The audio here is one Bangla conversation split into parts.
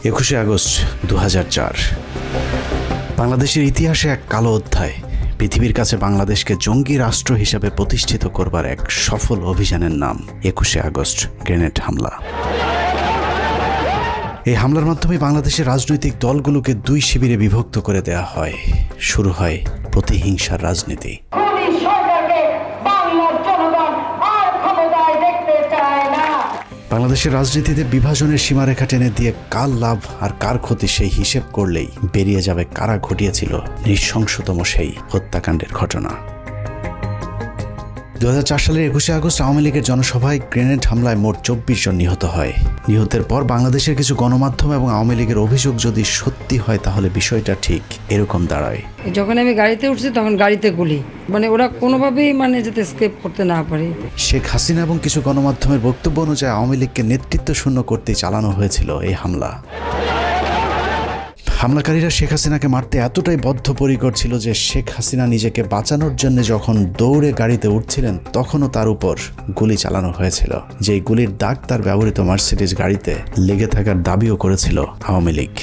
21শে আগস্ট 2004 বাংলাদেশের ইতিহাসে এক কালো অধ্যায়। পৃথিবীর কাছে বাংলাদেশকে জঙ্গি রাষ্ট্র হিসেবে প্রতিষ্ঠিত করবার এক সফল অভিযানের নাম 21শে আগস্ট গ্রেনেড হামলা। এই হামলার মাধ্যমে বাংলাদেশের রাজনৈতিক দলগুলোকে দুই শিবিরে বিভক্ত করে দেয়া হয়। শুরু হয় প্রতিহিংসার রাজনীতি। বাংলাদেশের রাজনীতিতে বিভাজনের সীমারেখা টেনে দিয়ে কার লাভ আর কার ক্ষতি সেই হিসেব করলেই বেরিয়ে যাবে কারা ঘটিয়েছিল নৃশংসতম সেই হত্যাকাণ্ডের ঘটনা। 2004 সালের 21শে আগস্ট আওয়ামী লীগের জনসভায় গ্রেনেড হামলায় মোট 24 জন নিহত হয়। নিহতের পর বাংলাদেশের কিছু গণমাধ্যম এবং আওয়ামী লীগের অভিযোগ যদি সত্যি হয় তাহলে বিষয়টা ঠিক এরকম দাঁড়ায়। যখন আমি গাড়িতে উঠছি তখন গাড়িতে গুলি, ওরা কোনোভাবেই যাতে স্কেপ করতে না পারে। শেখ হাসিনা এবং কিছু গণমাধ্যমের বক্তব্য অনুযায়ী আওয়ামী লীগকে নেতৃত্ব শূন্য করতে চালানো হয়েছিল এই হামলা। হামলাকারীরা শেখ হাসিনাকে মারতে এতটাই বদ্ধপরিকর ছিল যে শেখ হাসিনা নিজেকে বাঁচানোর জন্য যখন দৌড়ে গাড়িতে উঠছিলেন তখনও তার উপর গুলি চালানো হয়েছিল, যেই গুলির দাগ তার ব্যবহৃত মার্সিডিজ গাড়িতে লেগে থাকার দাবিও করেছিল আওয়ামী লীগ।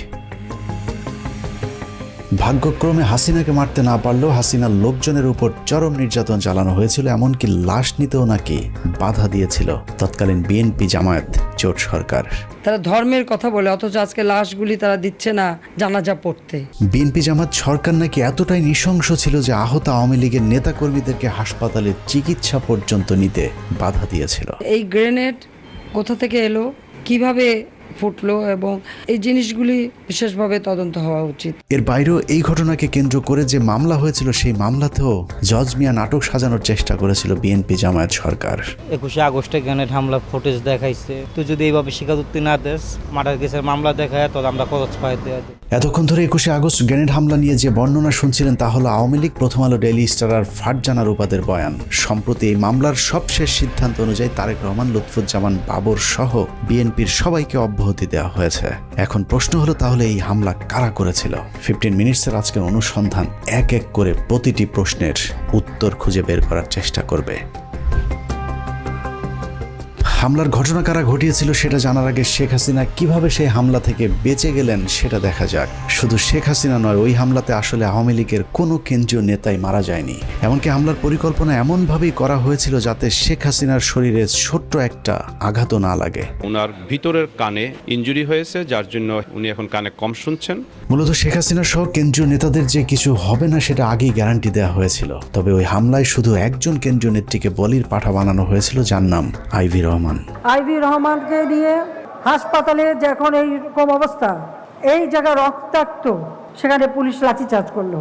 ভাগ্যক্রমে হাসিনাকে মারতে না পারলেও হাসিনার লোকজনের উপর চরম নির্যাতন চালানো হয়েছিল, এমনকি লাশ নিতেও নাকি বাধা দিয়েছিল তৎকালীন বিএনপি জামায়াত জোট সরকার। তারা ধর্মের কথা বলে অথচ আজকে লাশগুলি তারা দিচ্ছে না জানাজা পড়তে। বিএনপি জামায়াত সরকার নাকি এতটাই নৃশংস ছিল যে আহত আওয়ামী লীগের নেতাকর্মীদেরকে হাসপাতালে চিকিৎসা পর্যন্ত নিতে বাধা দিয়েছিল। এই গ্রেনেড কোথা থেকে এলো, কিভাবে ফুটলো এবং এই জিনিসগুলি বিশেষভাবে তদন্ত হওয়া উচিত। এর বাইরেও এই ঘটনাকে কেন্দ্র করে যে মামলা হয়েছিল সেই মামলাতেও জজ মিয়া নাটক সাজানোর চেষ্টা করেছিল বিএনপি জামায়াত সরকার। 21শে আগস্টে গ্রেনেড হামলা ফুটেজ দেখাইছে, তুই যদি এইভাবে স্বীকারোক্তি না দেস, মার্ডার কেসের মামলা দেখায় তাহলে আমরা খরচ পাই দেওয়া। এতক্ষণ ধরে 21শে আগস্ট গ্রেনেড হামলা নিয়ে যে বর্ণনা শুনছিলেন তা হলো আওয়ামী লীগ, প্রথম আলো, ডেইলি স্টার আর ফারজানা রূপাদের বয়ান। সম্প্রতি এই মামলার সবশেষ সিদ্ধান্ত অনুযায়ী তারেক রহমান, লুৎফুজ্জামান বাবর সহ বিএনপির সবাইকে অব্যাহতি দেওয়া হয়েছে। এখন প্রশ্ন হলো তাহলে এই হামলা কারা করেছিল? 15 মিনিটসের আজকের অনুসন্ধান এক এক করে প্রতিটি প্রশ্নের উত্তর খুঁজে বের করার চেষ্টা করবে। হামলার ঘটনা কারা ঘটিয়েছিল সেটা জানার আগে শেখ হাসিনা কিভাবে সেই হামলা থেকে বেঁচে গেলেন সেটা দেখা যাক। শুধু শেখ হাসিনা নয়, ওই হামলাতে আসলে আওয়ামী লীগের কোনো কেন্দ্রীয় নেতাই মারা যায়নি। এমনকি হামলার পরিকল্পনা এমনভাবেই করা হয়েছিল যাতে শেখ হাসিনার শরীরে ছোট্ট একটা আঘাতও না লাগে। ওনার ভিতরের কানে ইনজুরি হয়েছে, যার জন্য উনি এখন কানে কম শুনছেন। মূলত শেখ হাসিনা সহ কেন্দ্রীয় নেতাদের যে কিছু হবে না সেটা আগেই গ্যারান্টি দেওয়া হয়েছিল। তবে ওই হামলায় শুধু একজন কেন্দ্রীয় নেত্রীকে বলির পাঠা বানানো হয়েছিল, যার নাম আইভি রহমান। আইভি রহমানকে নিয়ে হাসপাতালে যখন এইরকম অবস্থা, এই জায়গা রক্তাক্ত, সেখানে পুলিশ লাঠিচার্জ করলো।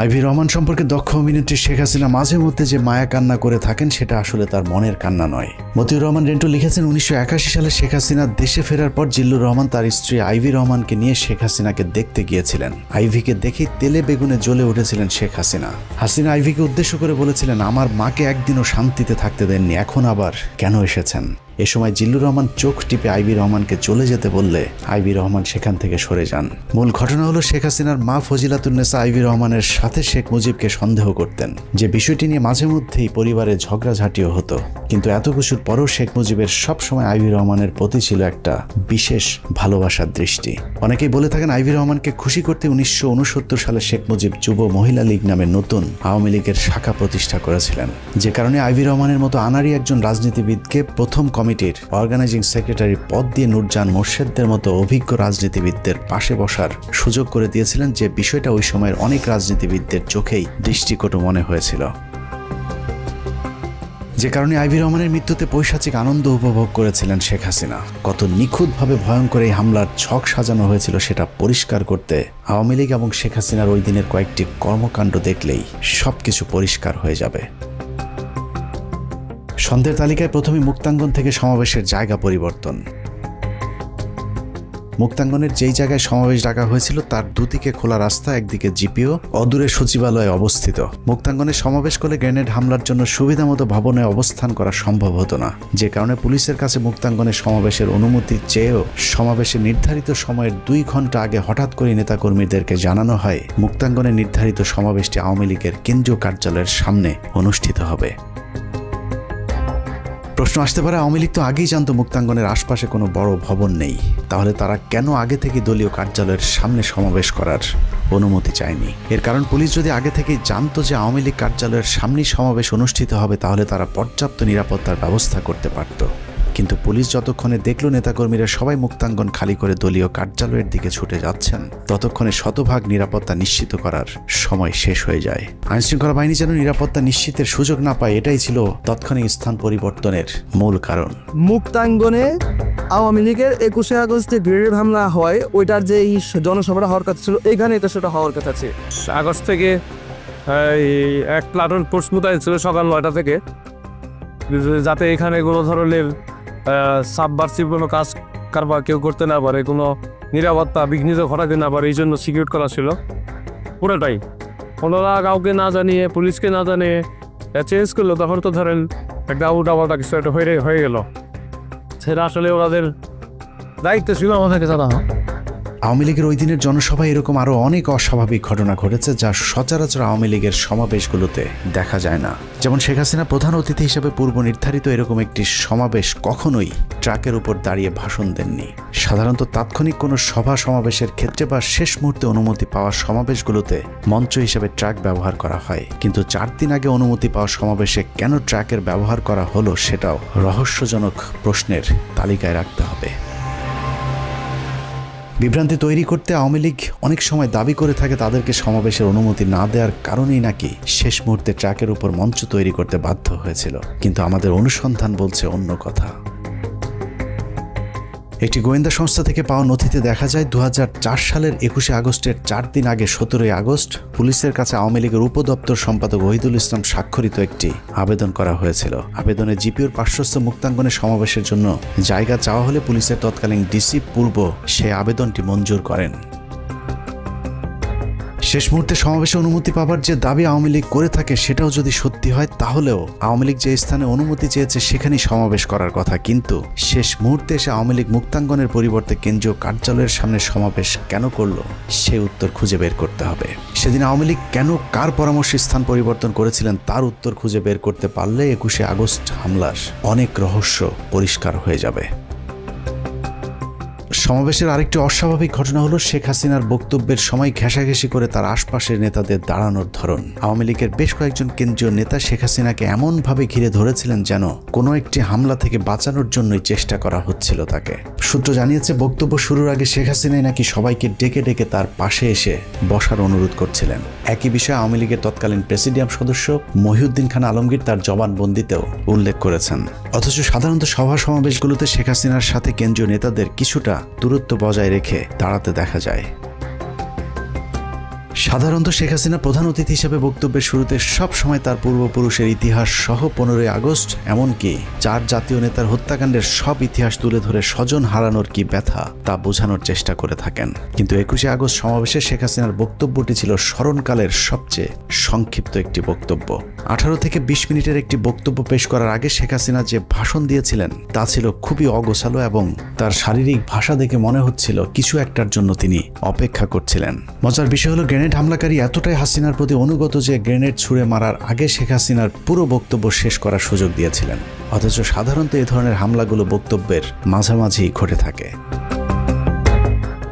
আইভি রহমান সম্পর্কে দক্ষ অভিনেত্রী শেখ হাসিনা মাঝে মধ্যে যে মায়া কান্না করে থাকেন সেটা আসলে তার মনের কান্না নয়। মতিউর রহমান রেন্টু লিখেছেন, 1981 সালে শেখ হাসিনা দেশে ফেরার পর জিল্লুর রহমান তার স্ত্রী আইভি রহমানকে নিয়ে শেখ হাসিনাকে দেখতে গিয়েছিলেন। আইভিকে দেখেই তেলে বেগুনে জ্বলে উঠেছিলেন শেখ হাসিনা। হাসিনা আইভিকে উদ্দেশ্য করে বলেছিলেন, আমার মাকে একদিনও শান্তিতে থাকতে দেননি, এখন আবার কেন এসেছেন? এ সময় জিল্লুর রহমান চোখ টিপে আইভি রহমানকে চলে যেতে বললে আইভি রহমান সেখান থেকে সরে যান। মূল ঘটনা হলো শেখ হাসিনার মা ফজিলাতুন্নেসা আইভি রহমানের সাথে শেখ মুজিবকে সন্দেহ করতেন, যে বিষয়টি নিয়ে মাঝে মধ্যেই পরিবারে ঝগড়াঝাটিও হতো। কিন্তু এত কিছুর পরও শেখ মুজিবের সবসময় আইভি রহমানের প্রতি ছিল একটা বিশেষ ভালোবাসার দৃষ্টি। অনেকেই বলে থাকেন আইভি রহমানকে খুশি করতে 1969 সালে শেখ মুজিব যুব মহিলা লীগ নামে নতুন আওয়ামী লীগের শাখা প্রতিষ্ঠা করেছিলেন, যে কারণে আইভি রহমানের মতো আনাড়ি একজন রাজনীতিবিদকে প্রথম কমিটির অর্গানাইজিং সেক্রেটারি পদ দিয়ে নূরজাহান মোর্শেদদের মতো অভিজ্ঞ রাজনীতিবিদদের পাশে বসার সুযোগ করে দিয়েছিলেন, যে বিষয়টা ওই সময়ের অনেক রাজনীতিবিদদের চোখেই দৃষ্টিকটু মনে হয়েছিল। যে কারণে আইভি রহমানের মৃত্যুতে পৈশাচিক আনন্দ উপভোগ করেছিলেন শেখ হাসিনা। কত নিখুঁতভাবে ভয়ঙ্কর এই হামলার ছক সাজানো হয়েছিল সেটা পরিষ্কার করতে আওয়ামী লীগ এবং শেখ হাসিনার ওই দিনের কয়েকটি কর্মকাণ্ড দেখলেই সবকিছু পরিষ্কার হয়ে যাবে। সন্ধ্যের তালিকায় প্রথমে মুক্তাঙ্গন থেকে সমাবেশের জায়গা পরিবর্তন। মুক্তাঙ্গনের যেই জায়গায় সমাবেশ ডাকা হয়েছিল তার দুদিকে খোলা রাস্তা, একদিকে জিপিও, অদূরে সচিবালয় অবস্থিত। মুক্তাঙ্গনে সমাবেশ করলে গ্রেনেড হামলার জন্য সুবিধামতো ভবনে অবস্থান করা সম্ভব হতো না, যে কারণে পুলিশের কাছে মুক্তাঙ্গনে সমাবেশের অনুমতি চেয়েও সমাবেশের নির্ধারিত সময়ের 2 ঘন্টা আগে হঠাৎ করে নেতাকর্মীদেরকে জানানো হয় মুক্তাঙ্গনে নির্ধারিত সমাবেশটি আওয়ামী লীগের কেন্দ্রীয় কার্যালয়ের সামনে অনুষ্ঠিত হবে। প্রশ্ন আসতে পারে, আওয়ামী লীগ তো আগেই জানতো মুক্তাঙ্গনের আশপাশে কোনো বড় ভবন নেই, তাহলে তারা কেন আগে থেকে দলীয় কার্যালয়ের সামনে সমাবেশ করার অনুমতি চায়নি? এর কারণ পুলিশ যদি আগে থেকেই জানতো যে আওয়ামী লীগ কার্যালয়ের সামনেই সমাবেশ অনুষ্ঠিত হবে, তাহলে তারা পর্যাপ্ত নিরাপত্তার ব্যবস্থা করতে পারত। কিন্তু পুলিশ যতক্ষণে দেখল নেতাকর্মীরা সবাই মুক্তাঙ্গন খালি করে দলীয় কার্যালয়ের দিকে ছুটে যাচ্ছেন, ততক্ষণে শতভাগ নিরাপত্তা নিশ্চিত করার সময় শেষ হয়ে যায়। আইনশৃঙ্খলা বাহিনী যেন নিরাপত্তা নিশ্চিতের সুযোগ না পায়, এটাই ছিল তাৎক্ষণিক স্থান পরিবর্তনের মূল কারণ। মুক্তাঙ্গনে আওয়ামী লীগের 21শে আগস্টে গ্রেনেড হামলা হয়, ওইটার যে এই জনসভাটা হওয়ার কথা ছিল, এখানে এটা সেটা হওয়ার কথা ছিল। আগস্ট থেকে এক প্লাটুন ফোর্স মোতায়েন ছিল সকাল 9টা থেকে, যাতে এখানে কোনো ধরনের সাবভার্সিভ কোনো কাজ কারবার কেউ করতে না পারে, কোনো নিরাপত্তা বিঘ্নিত ঘটাতে না পারে, এই জন্য সিকিউর করা ছিল পুরোটাই। ওনারা কাউকে না জানিয়ে, পুলিশকে না জানিয়ে চেঞ্জ করলো, তখন তো ধরেন একটা উল্টাপাল্টা কিছু একটা হয়ে গেল। সেটা আসলে ওনাদের দায়িত্ব ছিল আমাদেরকে জানানো। আওয়ামী লীগের ওই দিনের জনসভায় এরকম আরও অনেক অস্বাভাবিক ঘটনা ঘটেছে, যা সচরাচর আওয়ামী লীগের সমাবেশগুলোতে দেখা যায় না। যেমন শেখ হাসিনা প্রধান অতিথি হিসেবে পূর্ব নির্ধারিত এরকম একটি সমাবেশ কখনোই ট্রাকের উপর দাঁড়িয়ে ভাষণ দেননি। সাধারণত তাৎক্ষণিক কোনো সভা সমাবেশের ক্ষেত্রে বা শেষ মুহূর্তে অনুমতি পাওয়া সমাবেশগুলোতে মঞ্চ হিসেবে ট্রাক ব্যবহার করা হয়, কিন্তু 4 দিন আগে অনুমতি পাওয়া সমাবেশে কেন ট্রাকের ব্যবহার করা হলো সেটাও রহস্যজনক প্রশ্নের তালিকায় রাখতে হবে। বিভ্রান্তি তৈরি করতে আওয়ামী লীগ অনেক সময় দাবি করে থাকে তাদেরকে সমাবেশের অনুমতি না দেওয়ার কারণেই নাকি শেষ মুহূর্তে ট্রাকের উপর মঞ্চ তৈরি করতে বাধ্য হয়েছিল, কিন্তু আমাদের অনুসন্ধান বলছে অন্য কথা। একটি গোয়েন্দা সংস্থা থেকে পাওয়া নথিতে দেখা যায় 2004 সালের 21শে আগস্টের 4 দিন আগে 17ই আগস্ট পুলিশের কাছে আওয়ামী লীগের উপদপ্তর সম্পাদক ওহিদুল ইসলাম স্বাক্ষরিত একটি আবেদন করা হয়েছিল। আবেদনে জিপিওর পার্শ্বস্থ মুক্তাঙ্গনে সমাবেশের জন্য জায়গা চাওয়া হলে পুলিশের তৎকালীন ডিসি পূর্ব সে আবেদনটি মঞ্জুর করেন। শেষ মুহূর্তে সমাবেশে অনুমতি পাবার যে দাবি আওয়ামী লীগ করে থাকে, সেটাও যদি সত্যি হয়, তাহলেও আওয়ামী লীগ যে স্থানে অনুমতি চেয়েছে সেখানেই সমাবেশ করার কথা, কিন্তু শেষ মুহূর্তে এসে আওয়ামী লীগ মুক্তাঙ্গনের পরিবর্তে কেন্দ্রীয় কার্যালয়ের সামনে সমাবেশ কেন করলো, সে উত্তর খুঁজে বের করতে হবে। সেদিন আওয়ামী লীগ কেন কার পরামর্শে স্থান পরিবর্তন করেছিলেন তার উত্তর খুঁজে বের করতে পারলে 21শে আগস্ট হামলার অনেক রহস্য পরিষ্কার হয়ে যাবে। সমাবেশের আরেকটি অস্বাভাবিক ঘটনা হলো শেখ হাসিনার বক্তব্যের সময় ঘেঁষাঘেঁষি করে তার আশপাশের নেতাদের দাঁড়ানোর ধরন। আওয়ামী লীগের বেশ কয়েকজন কেন্দ্রীয় নেতা শেখ হাসিনাকে এমনভাবে ঘিরে ধরেছিলেন যেন কোনো একটি হামলা থেকে বাঁচানোর জন্যই চেষ্টা করা হচ্ছিল তাকে। সূত্র জানিয়েছে, বক্তব্য শুরুর আগে শেখ হাসিনাই নাকি সবাইকে ডেকে ডেকে তার পাশে এসে বসার অনুরোধ করছিলেন। একই বিষয়ে আওয়ামী লীগের তৎকালীন প্রেসিডিয়াম সদস্য মহিউদ্দিন খান আলমগীর তার জবানবন্দিতেও উল্লেখ করেছেন। অথচ সাধারণত সভা সমাবেশগুলোতে শেখ হাসিনার সাথে কেন্দ্রীয় নেতাদের কিছুটা দূরত্ব বজায় রেখে দাঁড়াতে দেখা যায়। সাধারণত শেখ হাসিনা প্রধান অতিথি হিসেবে বক্তব্যের শুরুতে সব সময় তার পূর্বপুরুষের ইতিহাস সহ 15ই আগস্ট এমনকি 4 জাতীয় নেতার হত্যাকাণ্ডের সব ইতিহাস তুলে ধরে স্বজন হারানোর কি ব্যথা তা বোঝানোর চেষ্টা করে থাকেন। কিন্তু 21শে আগস্ট সমাবেশে শেখ হাসিনার বক্তব্যটি ছিল স্মরণকালের সবচেয়ে সংক্ষিপ্ত একটি বক্তব্য। 18 থেকে 20 মিনিটের একটি বক্তব্য পেশ করার আগে শেখ হাসিনা যে ভাষণ দিয়েছিলেন তা ছিল খুবই অগোছালো এবং তার শারীরিক ভাষা দেখে মনে হচ্ছিল কিছু একটার জন্য তিনি অপেক্ষা করছিলেন। মজার বিষয় হলো গ্রেনেড হামলাকারী এতটাই হাসিনার প্রতি অনুগত যে গ্রেনেড ছুঁড়ে মারার আগে শেখ হাসিনার পুরো বক্তব্য শেষ করার সুযোগ দিয়েছিলেন। অথচ সাধারণত এই ধরনের হামলাগুলো বক্তব্যের মাঝামাঝি ঘটে থাকে।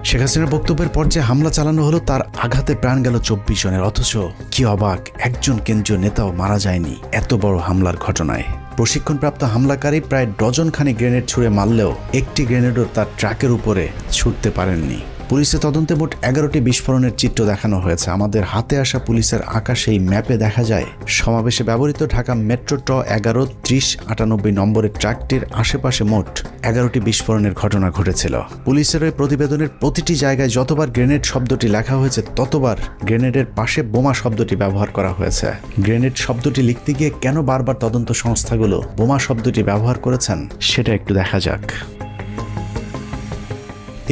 শেখ হাসিনার বক্তব্যের পর যে হামলা চালানো হলো তার আঘাতে প্রাণ গেল 24 জনের, অথচ কি অবাক, একজন কেন্দ্রীয় নেতাও মারা যায়নি এত বড় হামলার ঘটনায়। প্রশিক্ষণপ্রাপ্ত হামলাকারী প্রায় ডজনখানি গ্রেনেড ছুঁড়ে মারলেও একটি গ্রেনেডও তার ট্রাকের উপরে ছুটতে পারেননি। পুলিশের তদন্তে মোট 11টি বিস্ফোরণের চিত্র দেখানো হয়েছে। আমাদের হাতে আসা পুলিশের আঁকা সেই ম্যাপে দেখা যায় সমাবেশে ব্যবহৃত ঢাকা মেট্রো ট 11-30-98 নম্বরের ট্রাকটির আশেপাশে মোট 11টি বিস্ফোরণের ঘটনা ঘটেছিল। পুলিশের ওই প্রতিবেদনের প্রতিটি জায়গায় যতবার গ্রেনেড শব্দটি লেখা হয়েছে ততবার গ্রেনেডের পাশে বোমা শব্দটি ব্যবহার করা হয়েছে। গ্রেনেড শব্দটি লিখতে গিয়ে কেন বারবার তদন্ত সংস্থাগুলো বোমা শব্দটি ব্যবহার করেছেন সেটা একটু দেখা যাক।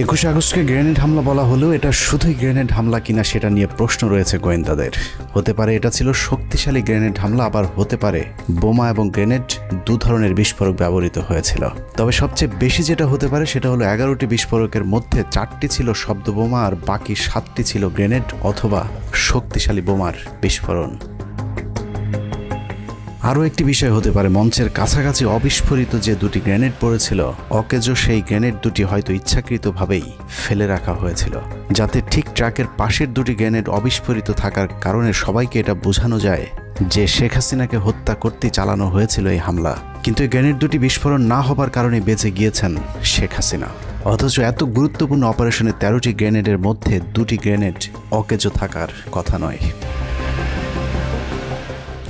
21শে আগস্টকে গ্রেনেড হামলা বলা হলেও এটা শুধুই গ্রেনেড হামলা কিনা সেটা নিয়ে প্রশ্ন রয়েছে গোয়েন্দাদের। হতে পারে এটা ছিল শক্তিশালী গ্রেনেড হামলা, আবার হতে পারে বোমা এবং গ্রেনেড দু ধরনের বিস্ফোরক ব্যবহৃত হয়েছিল। তবে সবচেয়ে বেশি যেটা হতে পারে সেটা হলো 11টি বিস্ফোরকের মধ্যে 4টি ছিল শব্দ বোমা আর বাকি 7টি ছিল গ্রেনেড অথবা শক্তিশালী বোমার বিস্ফোরণ। আরও একটি বিষয় হতে পারে, মঞ্চের কাছাকাছি অবিস্ফোরিত যে দুটি গ্রেনেড পড়েছিল, অকেজো সেই গ্রেনেড দুটি হয়তো ইচ্ছাকৃতভাবেই ফেলে রাখা হয়েছিল, যাতে ঠিক ট্রাকের পাশের দুটি গ্রেনেড অবিস্ফোরিত থাকার কারণে সবাইকে এটা বোঝানো যায় যে শেখ হাসিনাকে হত্যা করতে চালানো হয়েছিল এই হামলা। কিন্তু এই গ্রেনেড দুটি বিস্ফোরণ না হবার কারণে বেঁচে গিয়েছেন শেখ হাসিনা। অথচ এত গুরুত্বপূর্ণ অপারেশনে 13টি গ্রেনেডের মধ্যে 2টি গ্রেনেড অকেজো থাকার কথা নয়।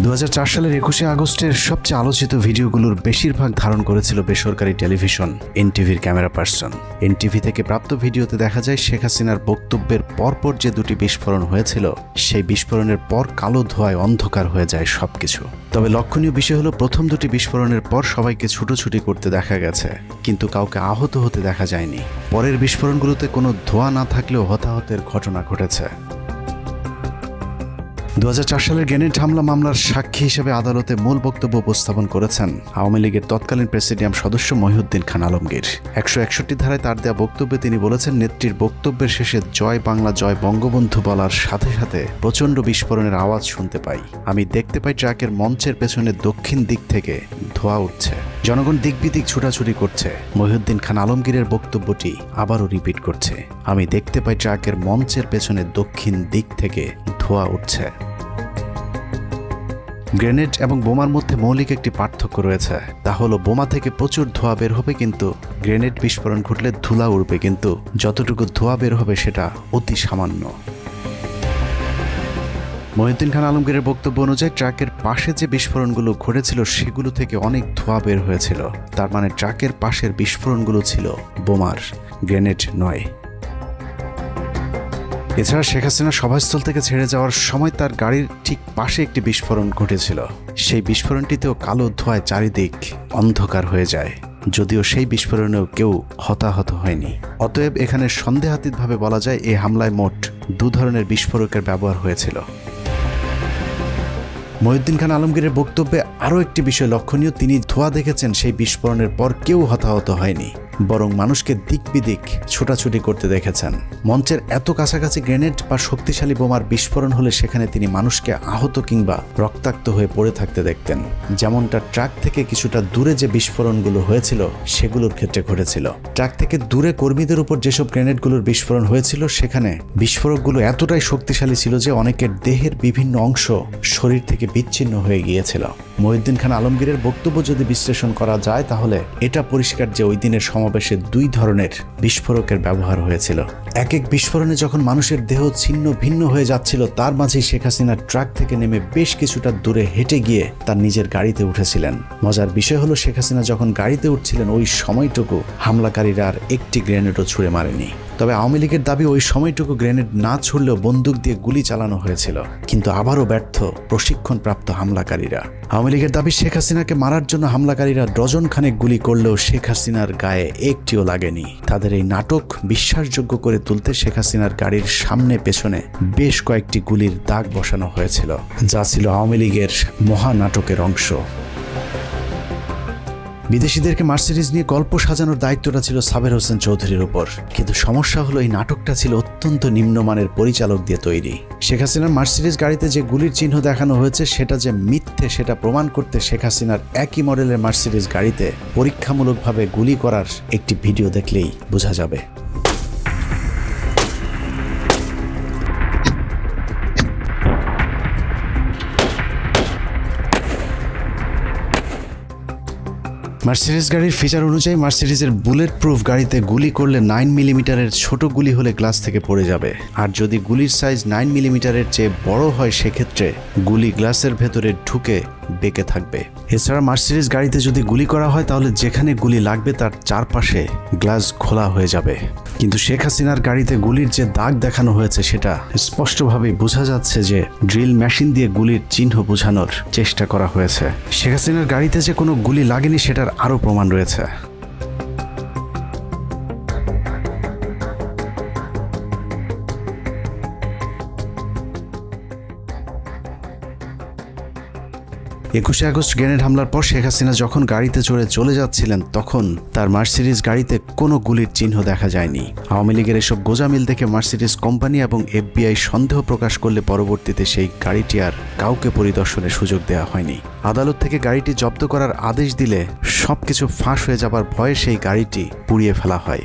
2004 সালের 21শে আগস্টের সবচেয়ে আলোচিত ভিডিওগুলোর বেশিরভাগ ধারণ করেছিল বেসরকারি টেলিভিশন এনটিভির ক্যামেরা পার্সন। এনটিভি থেকে প্রাপ্ত ভিডিওতে দেখা যায় শেখ হাসিনার বক্তব্যের পরপর যে দুটি বিস্ফোরণ হয়েছিল, সেই বিস্ফোরণের পর কালো ধোঁয়ায় অন্ধকার হয়ে যায় সবকিছু। তবে লক্ষণীয় বিষয় হলো, প্রথম দুটি বিস্ফোরণের পর সবাইকে ছুটোছুটি করতে দেখা গেছে, কিন্তু কাউকে আহত হতে দেখা যায়নি। পরের বিস্ফোরণগুলোতে কোনো ধোঁয়া না থাকলেও হতাহতের ঘটনা ঘটেছে। 2004 সালের গ্রেনেড হামলা মামলার সাক্ষী হিসেবে আদালতে মূল বক্তব্য উপস্থাপন করেছেন আওয়ামী লীগের তৎকালীন প্রেসিডিয়াম সদস্য মহিউদ্দিন খান আলমগীর। 161 ধারায় তার দেয়া বক্তব্যে তিনি বলেছেন, নেত্রীর বক্তব্যের শেষে জয় বাংলা জয় বঙ্গবন্ধু বলার সাথে সাথে প্রচণ্ড বিস্ফোরণের আওয়াজ শুনতে পাই। আমি দেখতে পাই ট্রাকের মঞ্চের পেছনে দক্ষিণ দিক থেকে ধোঁয়া উঠছে, জনগণ দিক বিদিক ছুটাছুটি করছে। মহিউদ্দিন খান আলমগীরের বক্তব্যটি আবারও রিপিট করছে, আমি দেখতে পাই ট্রাকের মঞ্চের পেছনে দক্ষিণ দিক থেকে ধোঁয়া উঠছে। গ্রেনেড এবং বোমার মধ্যে মৌলিক একটি পার্থক্য রয়েছে, তা হলো বোমা থেকে প্রচুর ধোঁয়া বের হবে, কিন্তু গ্রেনেড বিস্ফোরণ ঘটলে ধুলা উড়বে, কিন্তু যতটুকু ধোঁয়া বের হবে সেটা অতি সামান্য। মহিউদ্দিন খান আলমগীরের বক্তব্য অনুযায়ী ট্রাকের পাশে যে বিস্ফোরণগুলো ঘটেছিল সেগুলো থেকে অনেক ধোঁয়া বের হয়েছিল। তার মানে ট্রাকের পাশের বিস্ফোরণগুলো ছিল বোমার, গ্রেনেড নয়। এছাড়া শেখ হাসিনা সভাস্থল থেকে ছেড়ে যাওয়ার সময় তার গাড়ির ঠিক পাশে একটি বিস্ফোরণ ঘটেছিল। সেই বিস্ফোরণটিতেও কালো ধোঁয়ায় চারিদিক অন্ধকার হয়ে যায়, যদিও সেই বিস্ফোরণেও কেউ হতাহত হয়নি। অতএব এখানে সন্দেহাতীতভাবে বলা যায় এই হামলায় মোট 2 ধরনের বিস্ফোরকের ব্যবহার হয়েছিল। মহিউদ্দিন খান আলমগীরের বক্তব্যে আরও একটি বিষয় লক্ষণীয়, তিনি ধোঁয়া দেখেছেন সেই বিস্ফোরণের পর কেউ হতাহত হয়নি, বরং মানুষকে দিক বিদিক ছোটাছুটি করতে দেখেছেন। মঞ্চের এত কাছাকাছি গ্রেনেড বা শক্তিশালী বোমার বিস্ফোরণ হলে সেখানে তিনি মানুষকে আহত কিংবা রক্তাক্ত হয়ে পড়ে থাকতে দেখতেন, যেমনটা ট্রাক থেকে কিছুটা দূরে যে বিস্ফোরণগুলো হয়েছিল সেগুলোর ক্ষেত্রে ঘটেছিল। ট্রাক থেকে দূরে কর্মীদের উপর যেসব গ্রেনেডগুলোর বিস্ফোরণ হয়েছিল, সেখানে বিস্ফোরকগুলো এতটাই শক্তিশালী ছিল যে অনেকের দেহের বিভিন্ন অংশ শরীর থেকে বিচ্ছিন্ন হয়ে গিয়েছিল। মহিউদ্দিন খান আলমগীরের বক্তব্য যদি বিশ্লেষণ করা যায়, তাহলে এটা পরিষ্কার যে ওই দিনের সমাবেশে 2 ধরনের বিস্ফোরকের ব্যবহার হয়েছিল। এক এক বিস্ফোরণে যখন মানুষের দেহ ছিন্ন ভিন্ন হয়ে যাচ্ছিল, তার মাঝেই শেখ হাসিনা ট্রাক থেকে নেমে বেশ কিছুটা দূরে হেঁটে গিয়ে তার নিজের গাড়িতে উঠেছিলেন। মজার বিষয় হলো, শেখ হাসিনা যখন গাড়িতে উঠছিলেন ওই সময়টুকু হামলাকারীরা আর একটি গ্রেনেডও ছুঁড়ে মারেনি। তবে আওয়ামী লীগের দাবি, ওই সময়টুকু গ্রেনেড না ছুড়লেও বন্দুক দিয়ে গুলি চালানো হয়েছিল, কিন্তু আবারও ব্যর্থ প্রশিক্ষণপ্রাপ্ত হামলাকারীরা। আওয়ামী লীগের দাবি, শেখ হাসিনাকে মারার জন্য হামলাকারীরা ডজন খানেক গুলি করলেও শেখ হাসিনার গায়ে একটিও লাগেনি। তাদের এই নাটক বিশ্বাসযোগ্য করে তুলতে শেখ হাসিনার গাড়ির সামনে পেছনে বেশ কয়েকটি গুলির দাগ বসানো হয়েছিল, যা ছিল আওয়ামী লীগের মহানাটকের অংশ। বিদেশিদেরকে মার্সিডিজ নিয়ে গল্প সাজানোর দায়িত্বটা ছিল সাবের হোসেন চৌধুরীর উপর, কিন্তু সমস্যা হলো এই নাটকটা ছিল অত্যন্ত নিম্নমানের পরিচালক দিয়ে তৈরি। শেখ হাসিনার মার্সিডিজ গাড়িতে যে গুলির চিহ্ন দেখানো হয়েছে সেটা যে মিথ্যে, সেটা প্রমাণ করতে শেখ হাসিনার একই মডেলের মার্সিডিজ গাড়িতে পরীক্ষামূলকভাবে গুলি করার একটি ভিডিও দেখলেই বোঝা যাবে। মার্সিডিজ গাড়ির ফিচার অনুযায়ী মার্সিডিজের বুলেট প্রুফ গাড়িতে গুলি করলে 9 মিলিমিটারের ছোট গুলি হলে গ্লাস থেকে পড়ে যাবে, আর যদি গুলির সাইজ 9 মিলিমিটারের চেয়ে বড় হয় সেক্ষেত্রে গুলি গ্লাসের ভেতরে ঢুকে বেঁকে থাকবে। এছাড়া মার্সিডিজ গাড়িতে যদি গুলি করা হয় তাহলে যেখানে গুলি লাগবে তার চারপাশে গ্লাস খোলা হয়ে যাবে। কিন্তু শেখ হাসিনার গাড়িতে গুলির যে দাগ দেখানো হয়েছে সেটা স্পষ্টভাবেই বোঝা যাচ্ছে যে ড্রিল মেশিন দিয়ে গুলির চিহ্ন বোঝানোর চেষ্টা করা হয়েছে। শেখ হাসিনার গাড়িতে যে কোনো গুলি লাগেনি সেটার আরও প্রমাণ রয়েছে। 21 আগস্ট গ্রেনেড হামলার পর শেখ হাসিনা যখন গাড়িতে চড়ে চলে যাচ্ছিলেন তখন তার মার্সিডিজ গাড়িতে কোনো গুলির চিহ্ন দেখা যায়নি। আওয়ামী লীগের এসব গোজামিল দেখে মার্সিডিজ কোম্পানি এবং FBI সন্দেহ প্রকাশ করলে পরবর্তীতে সেই গাড়িটি আর কাউকে পরিদর্শনের সুযোগ দেওয়া হয়নি। আদালত থেকে গাড়িটি জব্দ করার আদেশ দিলে সবকিছু ফাঁস হয়ে যাবার ভয়ে সেই গাড়িটি পুড়িয়ে ফেলা হয়,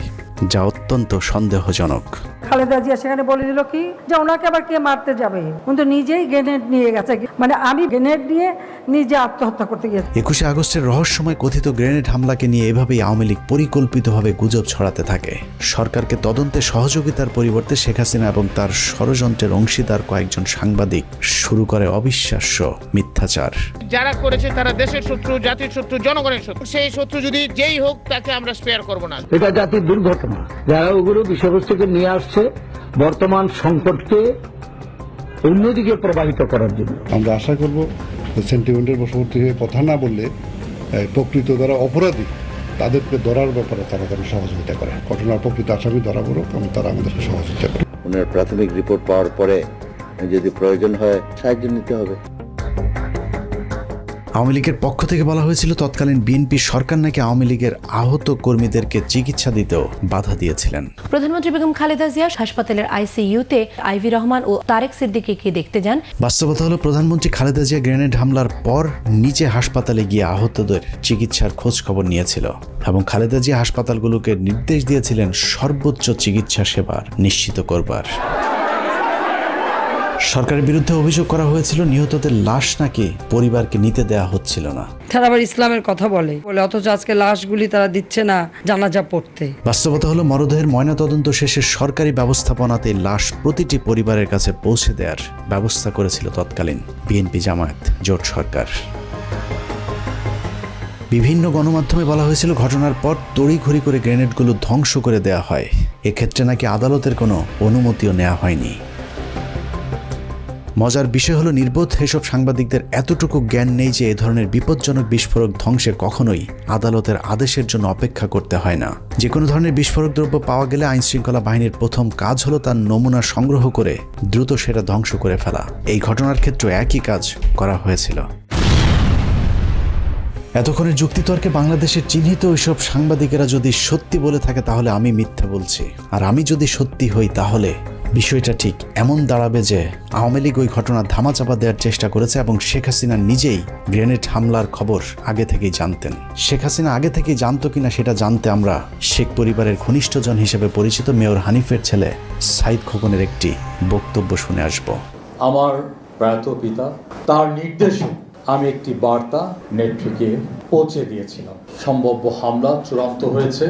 যা অত্যন্ত সন্দেহজনক। খালেদা জিয়া সেখানে বলে দিল কি যে ওনাকে আবার কে মারতে যাবে, কিন্তু নিজেই গ্রেনেড নিয়ে গেছে, মানে আমি গ্রেনেড নিয়ে নিজে আত্মহত্যা করতে গিয়েছি। 21 আগস্টের রহস্যময় কথিত গ্রেনেড হামলাকে নিয়ে এভাবেই আওয়ামী লীগ পরিকল্পিতভাবে গুজব ছড়াতে থাকে। সরকারকে তদন্তে সহযোগিতার পরিবর্তে শেখ হাসিনা এবং তার ষড়যন্ত্রের অংশীদার কয়েকজন সাংবাদিক শুরু করে অবিশ্বাস্য মিথ্যাচার। যারা করেছে তারা দেশের শত্রু, জাতির শত্রু, জনগণের শত্রু। সেই শত্রু যদি যেই হোক তাকে আমরা স্পেয়ার করব না। এটা জাতির দুর্ঘটনা। যারা ওগুলো বিষয়বস্তুকে নিয়ে আসছে বর্তমান সংকটকে অন্যদিকে প্রবাহিত করার জন্য, আমরা আশা করব সেন্টিমেন্টের বশবর্তী হয়ে কথা না বললে প্রকৃত যারা অপরাধী তাদেরকে ধরার ব্যাপারে তারা যেন সহযোগিতা করে। ঘটনার প্রকৃত আসামি ধরা পড়ুক এবং তারা আমাদেরকে সহযোগিতা করে। ওনার প্রাথমিক রিপোর্ট পাওয়ার পরে যদি প্রয়োজন হয় সাহায্য নিতে হবে। আওয়ামী লীগের পক্ষ থেকে বলা হয়েছিল তৎকালীন বিএনপি সরকার নাকি আওয়ামী লীগের আহত কর্মীদেরকে চিকিৎসা দিতেও বাধা দিয়েছিলেন। প্রধানমন্ত্রী বেগম খালেদা জিয়া হাসপাতালের ICUতে আইভি রহমান ও তারেক সিদ্দিকীকে দেখতে যান। বাস্তবতা হলো প্রধানমন্ত্রী খালেদা জিয়া গ্রেনেড হামলার পর নিজে হাসপাতালে গিয়ে আহতদের চিকিৎসার খোঁজ খবর নিয়েছিল এবং খালেদা জিয়া হাসপাতালগুলোকে নির্দেশ দিয়েছিলেন সর্বোচ্চ চিকিৎসা সেবার নিশ্চিত করবার। সরকারের বিরুদ্ধে অভিযোগ করা হয়েছিল নিহতদের লাশ নাকি পরিবারকে নিতে দেয়া হচ্ছিল না। তারা আবার ইসলামের কথা বলে অথচ আজকে লাশগুলি তারা দিচ্ছে না জানাজা পড়তে। বাস্তবতা হলো মরদেহের ময়নাতদন্ত শেষে সরকারি ব্যবস্থাপনাতে লাশ প্রতিটি পরিবারের কাছে পৌঁছে দেওয়ার ব্যবস্থা করেছিল তৎকালীন বিএনপি জামায়াত জোট সরকার। বিভিন্ন গণমাধ্যমে বলা হয়েছিল ঘটনার পর তড়িঘড়ি করে গ্রেনেডগুলো ধ্বংস করে দেওয়া হয়। এক্ষেত্রে নাকি আদালতের কোনো অনুমতিও নেওয়া হয়নি। মজার বিষয় হলো নির্বোধ এসব সাংবাদিকদের এতটুকু জ্ঞান নেই যে এ ধরনের বিপজ্জনক বিস্ফোরক ধ্বংসে কখনোই আদালতের আদেশের জন্য অপেক্ষা করতে হয় না। যে কোনো ধরনের বিস্ফোরক দ্রব্য পাওয়া গেলে আইনশৃঙ্খলা বাহিনীর প্রথম কাজ হলো তার নমুনা সংগ্রহ করে দ্রুত সেটা ধ্বংস করে ফেলা। এই ঘটনার ক্ষেত্রে একই কাজ করা হয়েছিল। এতক্ষণের যুক্তিতর্কে বাংলাদেশের চিহ্নিত ওইসব সাংবাদিকেরা যদি সত্যি বলে থাকে তাহলে আমি মিথ্যা বলছি, আর আমি যদি সত্যি হই তাহলে বিষয়টা ঠিক এমন দাঁড়াবে যে আওয়ামী লীগ ওই ঘটনা ধামাচাপা দেওয়ার চেষ্টা করেছে এবং শেখ হাসিনা নিজেই গ্রেনেড হামলার খবর আগে থেকেই জানতেন। শেখ হাসিনা আগে থেকেই জানতো কিনা সেটা জানতে আমরা শেখ পরিবারের ঘনিষ্ঠজন হিসেবে পরিচিত মেয়র হানিফের ছেলে সাইদ খোকনের একটি বক্তব্য শুনে আসব। আমার প্রয়াত পিতা তার নির্দেশে আমি একটি বার্তা নেত্রীকে পৌঁছে দিয়েছিলাম। সম্ভাব্য হামলা চূড়ান্ত হয়েছে।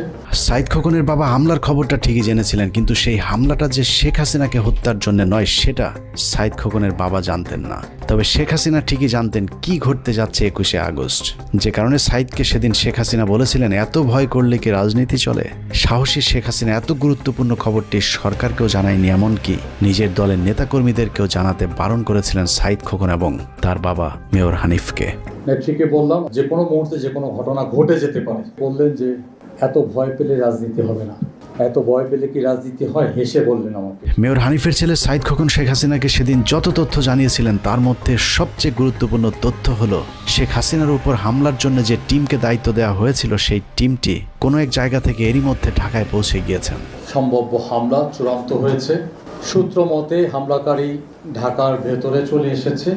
সাইদ খোকনের বাবা হামলার খবরটা ঠিকই জেনেছিলেন, কিন্তু সেই হামলাটা যে শেখ হাসিনাকে হত্যার জন্য নয় সেটা সাইদ খোকনের বাবা জানতেন না। তবে শেখ হাসিনা ঠিকই জানতেন কি ঘটতে যাচ্ছে 21 আগস্ট, যে কারণে সাইদকে সেদিন শেখ হাসিনা বলেছিলেন এত ভয় করলে কি রাজনীতি চলে। সাহসী শেখ হাসিনা এত গুরুত্বপূর্ণ খবরটি সরকারকেও জানায়নি, এমনকি নিজের দলের নেতাকর্মীদেরকেও জানাতে বারণ করেছিলেন সাইদ খোকন এবং তার বাবা মেয়র হানিফকে। নেত্রীকে বললাম যে কোনো মুহূর্তে যে কোনো ঘটনা ঘটে যেতে পারে। বললেন যে এত ভয় পেলে রাজনীতি হবে না। এত ভয় পেলে কি রাজনীতি হয়? হেসে বললেন আমাকে। মেয়র হানিফের ছেলে সাইদ খোকন শেখ হাসিনাকে সেদিন যত তথ্য জানিয়েছিলেন তার মধ্যে সবচেয়ে গুরুত্বপূর্ণ তথ্য হলো শেখ হাসিনার উপর হামলার জন্য যে টিমকে দায়িত্ব দেওয়া হয়েছিল সেই টিমটি কোনো এক জায়গা থেকে এরই মধ্যে ঢাকায় পৌঁছে গিয়েছেন। সম্ভাব্য হামলা চূড়ান্ত হয়েছে। সূত্র মতে হামলাকারী ঢাকার ভেতরে চলে এসেছে।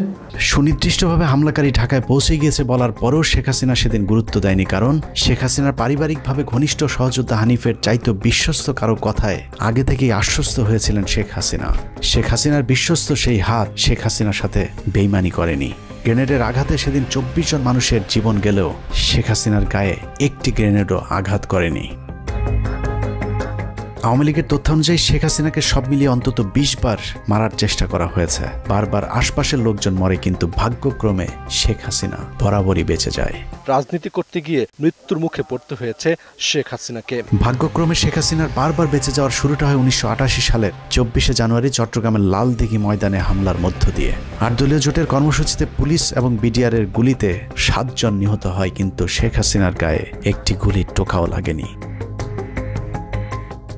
সুনির্দিষ্টভাবে হামলাকারী ঢাকায় পৌঁছে গিয়েছে বলার পরও শেখ হাসিনা সেদিন গুরুত্ব দেয়নি, কারণ শেখ হাসিনার পারিবারিকভাবে ঘনিষ্ঠ সহযোদ্ধা হানিফের চাইতে বিশ্বস্ত কারো কথায় আগে থেকেই আশ্বস্ত হয়েছিলেন শেখ হাসিনা। শেখ হাসিনার বিশ্বস্ত সেই হাত শেখ হাসিনার সাথে বেইমানি করেনি। গ্রেনেডের আঘাতে সেদিন 24 জন মানুষের জীবন গেলেও শেখ হাসিনার গায়ে একটি গ্রেনেডও আঘাত করেনি। আওয়ামী লীগের তথ্য অনুযায়ী শেখ হাসিনাকে সব মিলিয়ে অন্তত 20 বার মারার চেষ্টা করা হয়েছে। বারবার আশপাশের লোকজন মরে, কিন্তু ভাগ্যক্রমে শেখ হাসিনা বরাবরই বেঁচে যায়। রাজনীতি করতে গিয়ে মৃত্যুর মুখে পড়তে হয়েছে শেখ হাসিনাকে। ভাগ্যক্রমে শেখ হাসিনার বারবার বেঁচে যাওয়ার শুরুটা হয় 1988 সালের 24শে জানুয়ারি চট্টগ্রামের লালদিঘি ময়দানে হামলার মধ্য দিয়ে। 8 দলীয় জোটের কর্মসূচিতে পুলিশ এবং বিডিআরের গুলিতে 7 জন নিহত হয়, কিন্তু শেখ হাসিনার গায়ে একটি গুলির টোকাও লাগেনি।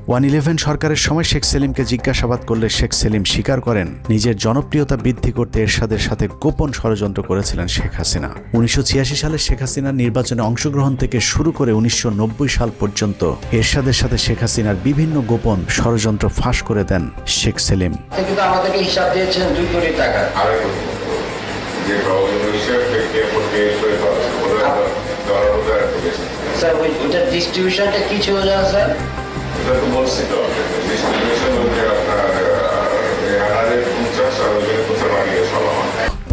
111 সরকারের সময় শেখ সেলিমকে জিজ্ঞাসাবাদ করলে শেখ সেলিম স্বীকার করেন নিজের জনপ্রিয়তা বৃদ্ধি করতে এরশাদের সাথে গোপন ষড়যন্ত্র করেছিলেন শেখ হাসিনা। 1986 সালে শেখ হাসিনার নির্বাচনে অংশগ্রহণ থেকে শুরু করে 1990 সাল পর্যন্ত এরশাদের সাথে শেখ হাসিনার বিভিন্ন গোপন ষড়যন্ত্র ফাঁস করে দেন শেখ সেলিম। কিন্তু আমাদেরকে হিসাব দিয়েছেন 2 কোটি টাকা। স্যার ওইটার ডিস্ট্রিবিউশনটা কি ছিল স্যার?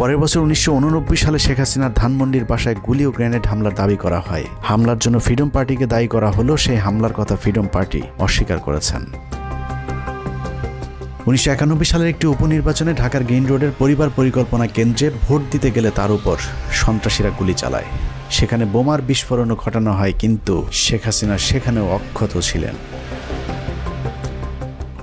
পরের বছর 1989 সালে শেখ হাসিনার ধানমন্ডির বাসায় গুলি ও গ্রেনেড হামলার দাবি করা হয়। হামলার জন্য ফ্রিডম পার্টিকে দায়ী করা হলেও সেই হামলার কথা ফ্রিডম পার্টি অস্বীকার করেছেন। 1991 সালের একটি উপনির্বাচনে ঢাকার গ্রিন রোডের পরিবার পরিকল্পনা কেন্দ্রে ভোট দিতে গেলে তার উপর সন্ত্রাসীরা গুলি চালায়। সেখানে বোমার বিস্ফোরণও ঘটানো হয়, কিন্তু শেখ হাসিনা সেখানেও অক্ষত ছিলেন।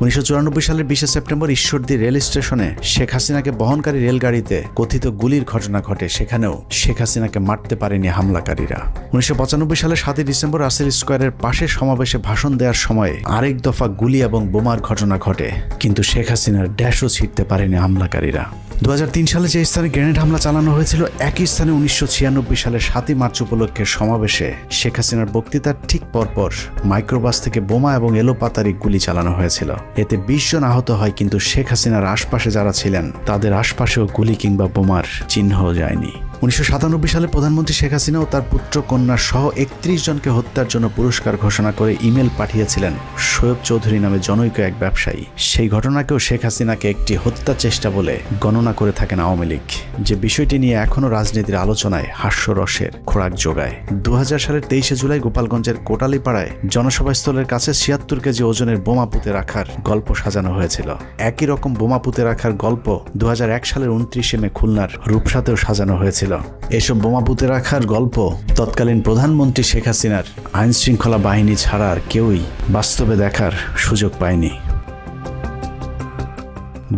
1994 সালের 20 সেপ্টেম্বর ঈশ্বরদী রেল স্টেশনে শেখ হাসিনাকে বহনকারী রেলগাড়িতে কথিত গুলির ঘটনা ঘটে। সেখানেও শেখ হাসিনাকে মারতে পারেনি হামলাকারীরা। 1995 সালের 7 ডিসেম্বর রাসেল স্কোয়ারের পাশে সমাবেশে ভাষণ দেওয়ার সময় আরেক দফা গুলি এবং বোমার ঘটনা ঘটে, কিন্তু শেখ হাসিনার ড্যাশও ছিঁড়তে পারেনি হামলাকারীরা। 2003 সালে যে স্থানে গ্রেনেড হামলা চালানো হয়েছিল, একই স্থানে 1996 সালের 7 মার্চ উপলক্ষে সমাবেশে শেখ হাসিনার বক্তৃতার ঠিক পরপর মাইক্রোবাস থেকে বোমা এবং এলোপাতারি গুলি চালানো হয়েছিল। এতে 20 জন আহত হয়, কিন্তু শেখ হাসিনার আশপাশে যারা ছিলেন তাদের আশপাশেও গুলি কিংবা বোমার চিহ্নও যায়নি। 1997 সালে প্রধানমন্ত্রী শেখ হাসিনা ও তার পুত্র কন্যা সহ 31 জনকে হত্যার জন্য পুরস্কার ঘোষণা করে ইমেল পাঠিয়েছিলেন শোয়েব চৌধুরী নামে জনৈক এক ব্যবসায়ী। সেই ঘটনাকেও শেখ হাসিনাকে একটি হত্যা চেষ্টা বলে গণনা করে থাকেন আওয়ামী লীগ, যে বিষয়টি নিয়ে এখনও রাজনীতির আলোচনায় হাস্যরসের খোরাক যোগায়। 2000 সালের 23 জুলাই গোপালগঞ্জের কোটালীপাড়ায় জনসভাস্থলের কাছে 76 কেজি ওজনের বোমা পুঁতে রাখার গল্প সাজানো হয়েছিল। একই রকম বোমা পুঁতে রাখার গল্প 2001 সালের 29 মে খুলনার রূপসাতেও সাজানো হয়েছিল। এসব বোমা পুঁতে রাখার গল্প তৎকালীন প্রধানমন্ত্রী শেখ হাসিনার আইন শৃঙ্খলা বাহিনী ছাড়া আর কেউই বাস্তবে দেখার সুযোগ পায়নি।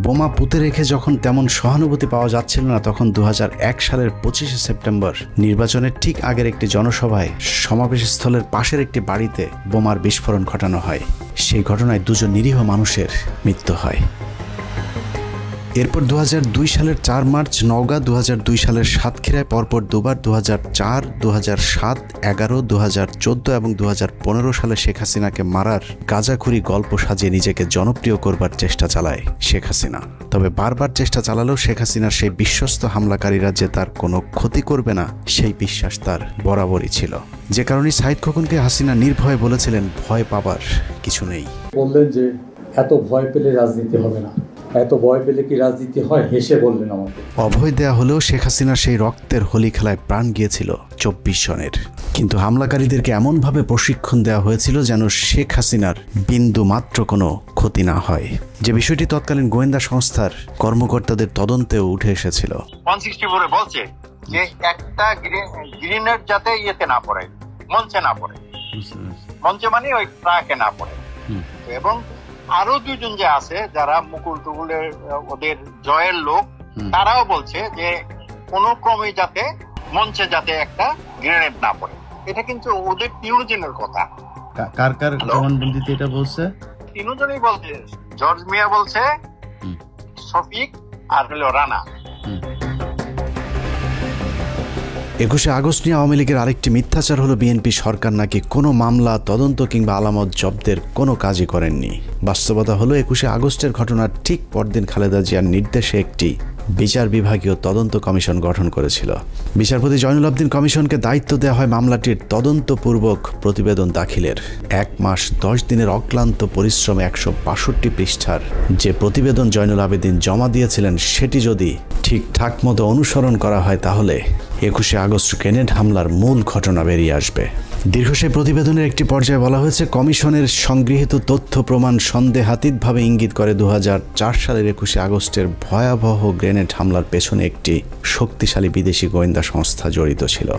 বোমা পুঁতে রেখে যখন তেমন সহানুভূতি পাওয়া যাচ্ছিল না, তখন 2001 সালের 25 সেপ্টেম্বর নির্বাচনের ঠিক আগের একটি জনসভায় সমাবেশস্থলের পাশের একটি বাড়িতে বোমার বিস্ফোরণ ঘটানো হয়। সেই ঘটনায় 2 জন নিরীহ মানুষের মৃত্যু হয়। এরপর 2002 সালের 4 মার্চ নওগাঁ, 2002 সালের সাতক্ষীরায় পরপর দুবার 2004, 2007, 11, 2014 এবং 2015 সালে শেখ হাসিনাকে মারার গাঁজাখুরি গল্প সাজিয়ে নিজেকে জনপ্রিয় করবার চেষ্টা চালায় শেখ হাসিনা। তবে বারবার চেষ্টা চালালেও শেখ হাসিনার সেই বিশ্বস্ত হামলাকারীরা যে তার কোনো ক্ষতি করবে না, সেই বিশ্বাস তার বরাবরই ছিল। যে কারণে সাইদ খোকনকে হাসিনা নির্ভয়ে বলেছিলেন, ভয় পাবার কিছু নেই। বললেন যে এত ভয় পেলে রাজনীতি হবে না, এত ভয় পেলে কি রাজনীতি হয়, হেসে বললেন আমাকে। অভয় দেয়া হলেও শেখ হাসিনার সেই রক্তের হোলি খেলায় প্রাণ গিয়েছিল 24 জনের। কিন্তু হামলাকারীদেরকে এমনভাবে প্রশিক্ষণ দেওয়া হয়েছিল যেন শেখ হাসিনার বিন্দু মাত্র কোনো ক্ষতি না হয়, যে বিষয়টি তৎকালীন গোয়েন্দা সংস্থার কর্মকর্তাদের তদন্তেও উঠে এসেছিল। 164 বলছে যে একটা গ্রেনেড যাতে ইয়েতে না পড়ে, মঞ্চে না পড়ে, মঞ্চে মানে ওই ট্রাকে না পড়ে। এবং আরো 2 জন যে আছে যারা মুকুল টুকুলের ওদের জয়ের লোক, তারাও বলছে যে কোনো ক্রমে যাতে মঞ্চে যাতে একটা গ্রেনেড না পড়ে। এটা কিন্তু ওদের 3 জনের কথা। কার কার জবানবন্দিতে এটা বলছে? 3 জনই বলছে, জর্জ মিয়া বলছে, শফিক আর হলো রানা। 21 আগস্ট নিয়ে আওয়ামী লীগের আরেকটি মিথ্যাচার হলো বিএনপি সরকার নাকি কোনো মামলা, তদন্ত কিংবা আলামত জব্দের কোনো কাজই করেননি। বাস্তবতা হলো 21 আগস্টের ঘটনার ঠিক পরদিন খালেদা জিয়ার নির্দেশে একটি বিচার বিভাগীয় তদন্ত কমিশন গঠন করেছিল। বিচারপতি জয়নুল আবদিন কমিশনকে দায়িত্ব দেওয়া হয় মামলাটির তদন্তপূর্বক প্রতিবেদন দাখিলের। 1 মাস 10 দিনের অক্লান্ত পরিশ্রমে 162 পৃষ্ঠার যে প্রতিবেদন জয়নুল আবেদিন জমা দিয়েছিলেন, সেটি যদি ঠিকঠাক মতো অনুসরণ করা হয় তাহলে 21 আগস্ট গ্রেনেড হামলার মূল ঘটনা বেরিয়ে আসবে। দীর্ঘ সেই প্রতিবেদনের একটি পর্যায়ে বলা হয়েছে, কমিশনের সংগৃহীত তথ্য প্রমাণ সন্দেহাতীতভাবে ইঙ্গিত করে 2004 সালের 21 আগস্টের ভয়াবহ গ্রেনেড হামলার পেছনে একটি শক্তিশালী বিদেশি গোয়েন্দা সংস্থা জড়িত ছিল।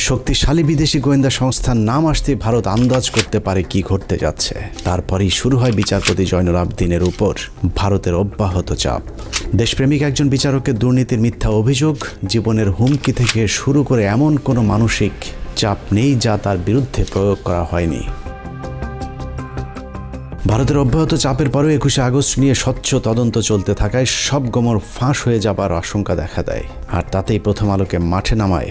শক্তিশালী বিদেশি গোয়েন্দা সংস্থার নাম আসতেই ভারত আন্দাজ করতে পারে কি ঘটতে যাচ্ছে। তারপরেই শুরু হয় বিচারপতি জয়নুল আবদিনের উপর ভারতের অব্যাহত চাপ। দেশপ্রেমিক একজন বিচারকের দুর্নীতির মিথ্যা অভিযোগ, জীবনের হুমকি থেকে শুরু করে এমন কোনো মানসিক চাপ নেই যা তার বিরুদ্ধে প্রয়োগ করা হয়নি। ভারতের অব্যাহত চাপের পরেও 21শে আগস্ট নিয়ে স্বচ্ছ তদন্ত চলতে থাকায় সব গোমর ফাঁস হয়ে যাবার আশঙ্কা দেখা দেয়, আর তাতেই প্রথম আলোকে মাঠে নামায়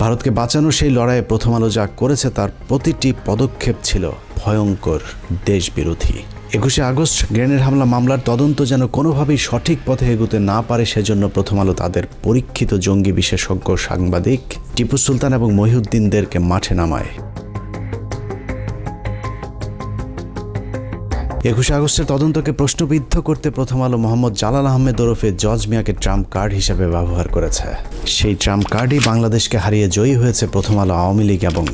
ভারতকে বাঁচানো সেই লড়াইয়ে প্রথম আলো যা করেছে তার প্রতিটি পদক্ষেপ ছিল ভয়ঙ্কর দেশবিরোধী। 21শে আগস্ট গ্রেনেড হামলা মামলার তদন্ত যেন কোনোভাবেই সঠিক পথে এগোতে না পারে, সেজন্য প্রথম আলো তাদের পরীক্ষিত জঙ্গি বিশেষজ্ঞ সাংবাদিক টিপু সুলতান এবং মহিউদ্দিনদেরকে মাঠে নামায়। 21শে আগস্টের তদন্তকে প্রশ্নবিদ্ধ করতে প্রথম আলো মোহাম্মদ জালাল আহমেদ ওরফে জজ মিয়াকে ট্রাম্প কার্ড হিসেবে ব্যবহার করেছে। সেই ট্রাম্প কার্ডই বাংলাদেশকে হারিয়ে জয়ী হয়েছে প্রথম আলো, আওয়ামী লীগ এবং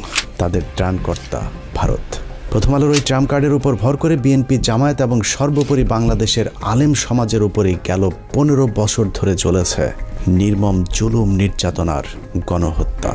তাদের ত্রাণকর্তা ভারত। প্রথম আলোর ওই ট্রাম্প কার্ডের উপর ভর করে বিএনপি, জামায়াত এবং সর্বোপরি বাংলাদেশের আলেম সমাজের উপরই গেল 15 বছর ধরে চলেছে নির্মম জুলুম, নির্যাতনার গণহত্যা।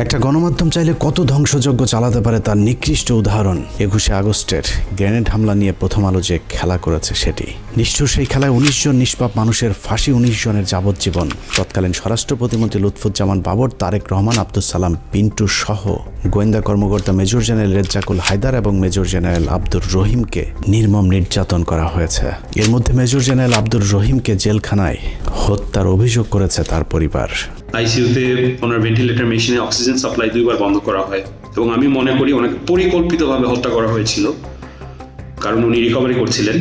একটা গণমাধ্যম চাইলে কত ধ্বংসযজ্ঞ চালাতে পারে তার নিকৃষ্ট উদাহরণ 21শে আগস্টের গ্রেনেড হামলা নিয়ে প্রথম আলো যে খেলা করেছে সেটি। নিষ্ঠুর সেই খেলায় 19 জন নিষ্পাপ মানুষের ফাঁসি, 19 জনের যাবজ্জীবন। তৎকালীন স্বরাষ্ট্র প্রতিমন্ত্রী লুৎফুজ্জামান বাবর, তারেক রহমান, আব্দুল সালাম পিন্টু সহ গোয়েন্দা কর্মকর্তা মেজর জেনারেল রেজ্জাকুল হায়দার এবং মেজর জেনারেল আব্দুর রহিমকে নির্মম নির্যাতন করা হয়েছে। এর মধ্যে মেজর জেনারেল আব্দুর রহিমকে জেলখানায় হত্যার অভিযোগ করেছে তার পরিবার। আইসিইউতে ওনার ভেন্টিলেটর মেশিনে অক্সিজেন সাপ্লাই 2 বার বন্ধ করা হয় এবং আমি মনে করি ওনাকে পরিকল্পিতভাবে হত্যা করা হয়েছিল, কারণ উনি রিকভারি করছিলেন।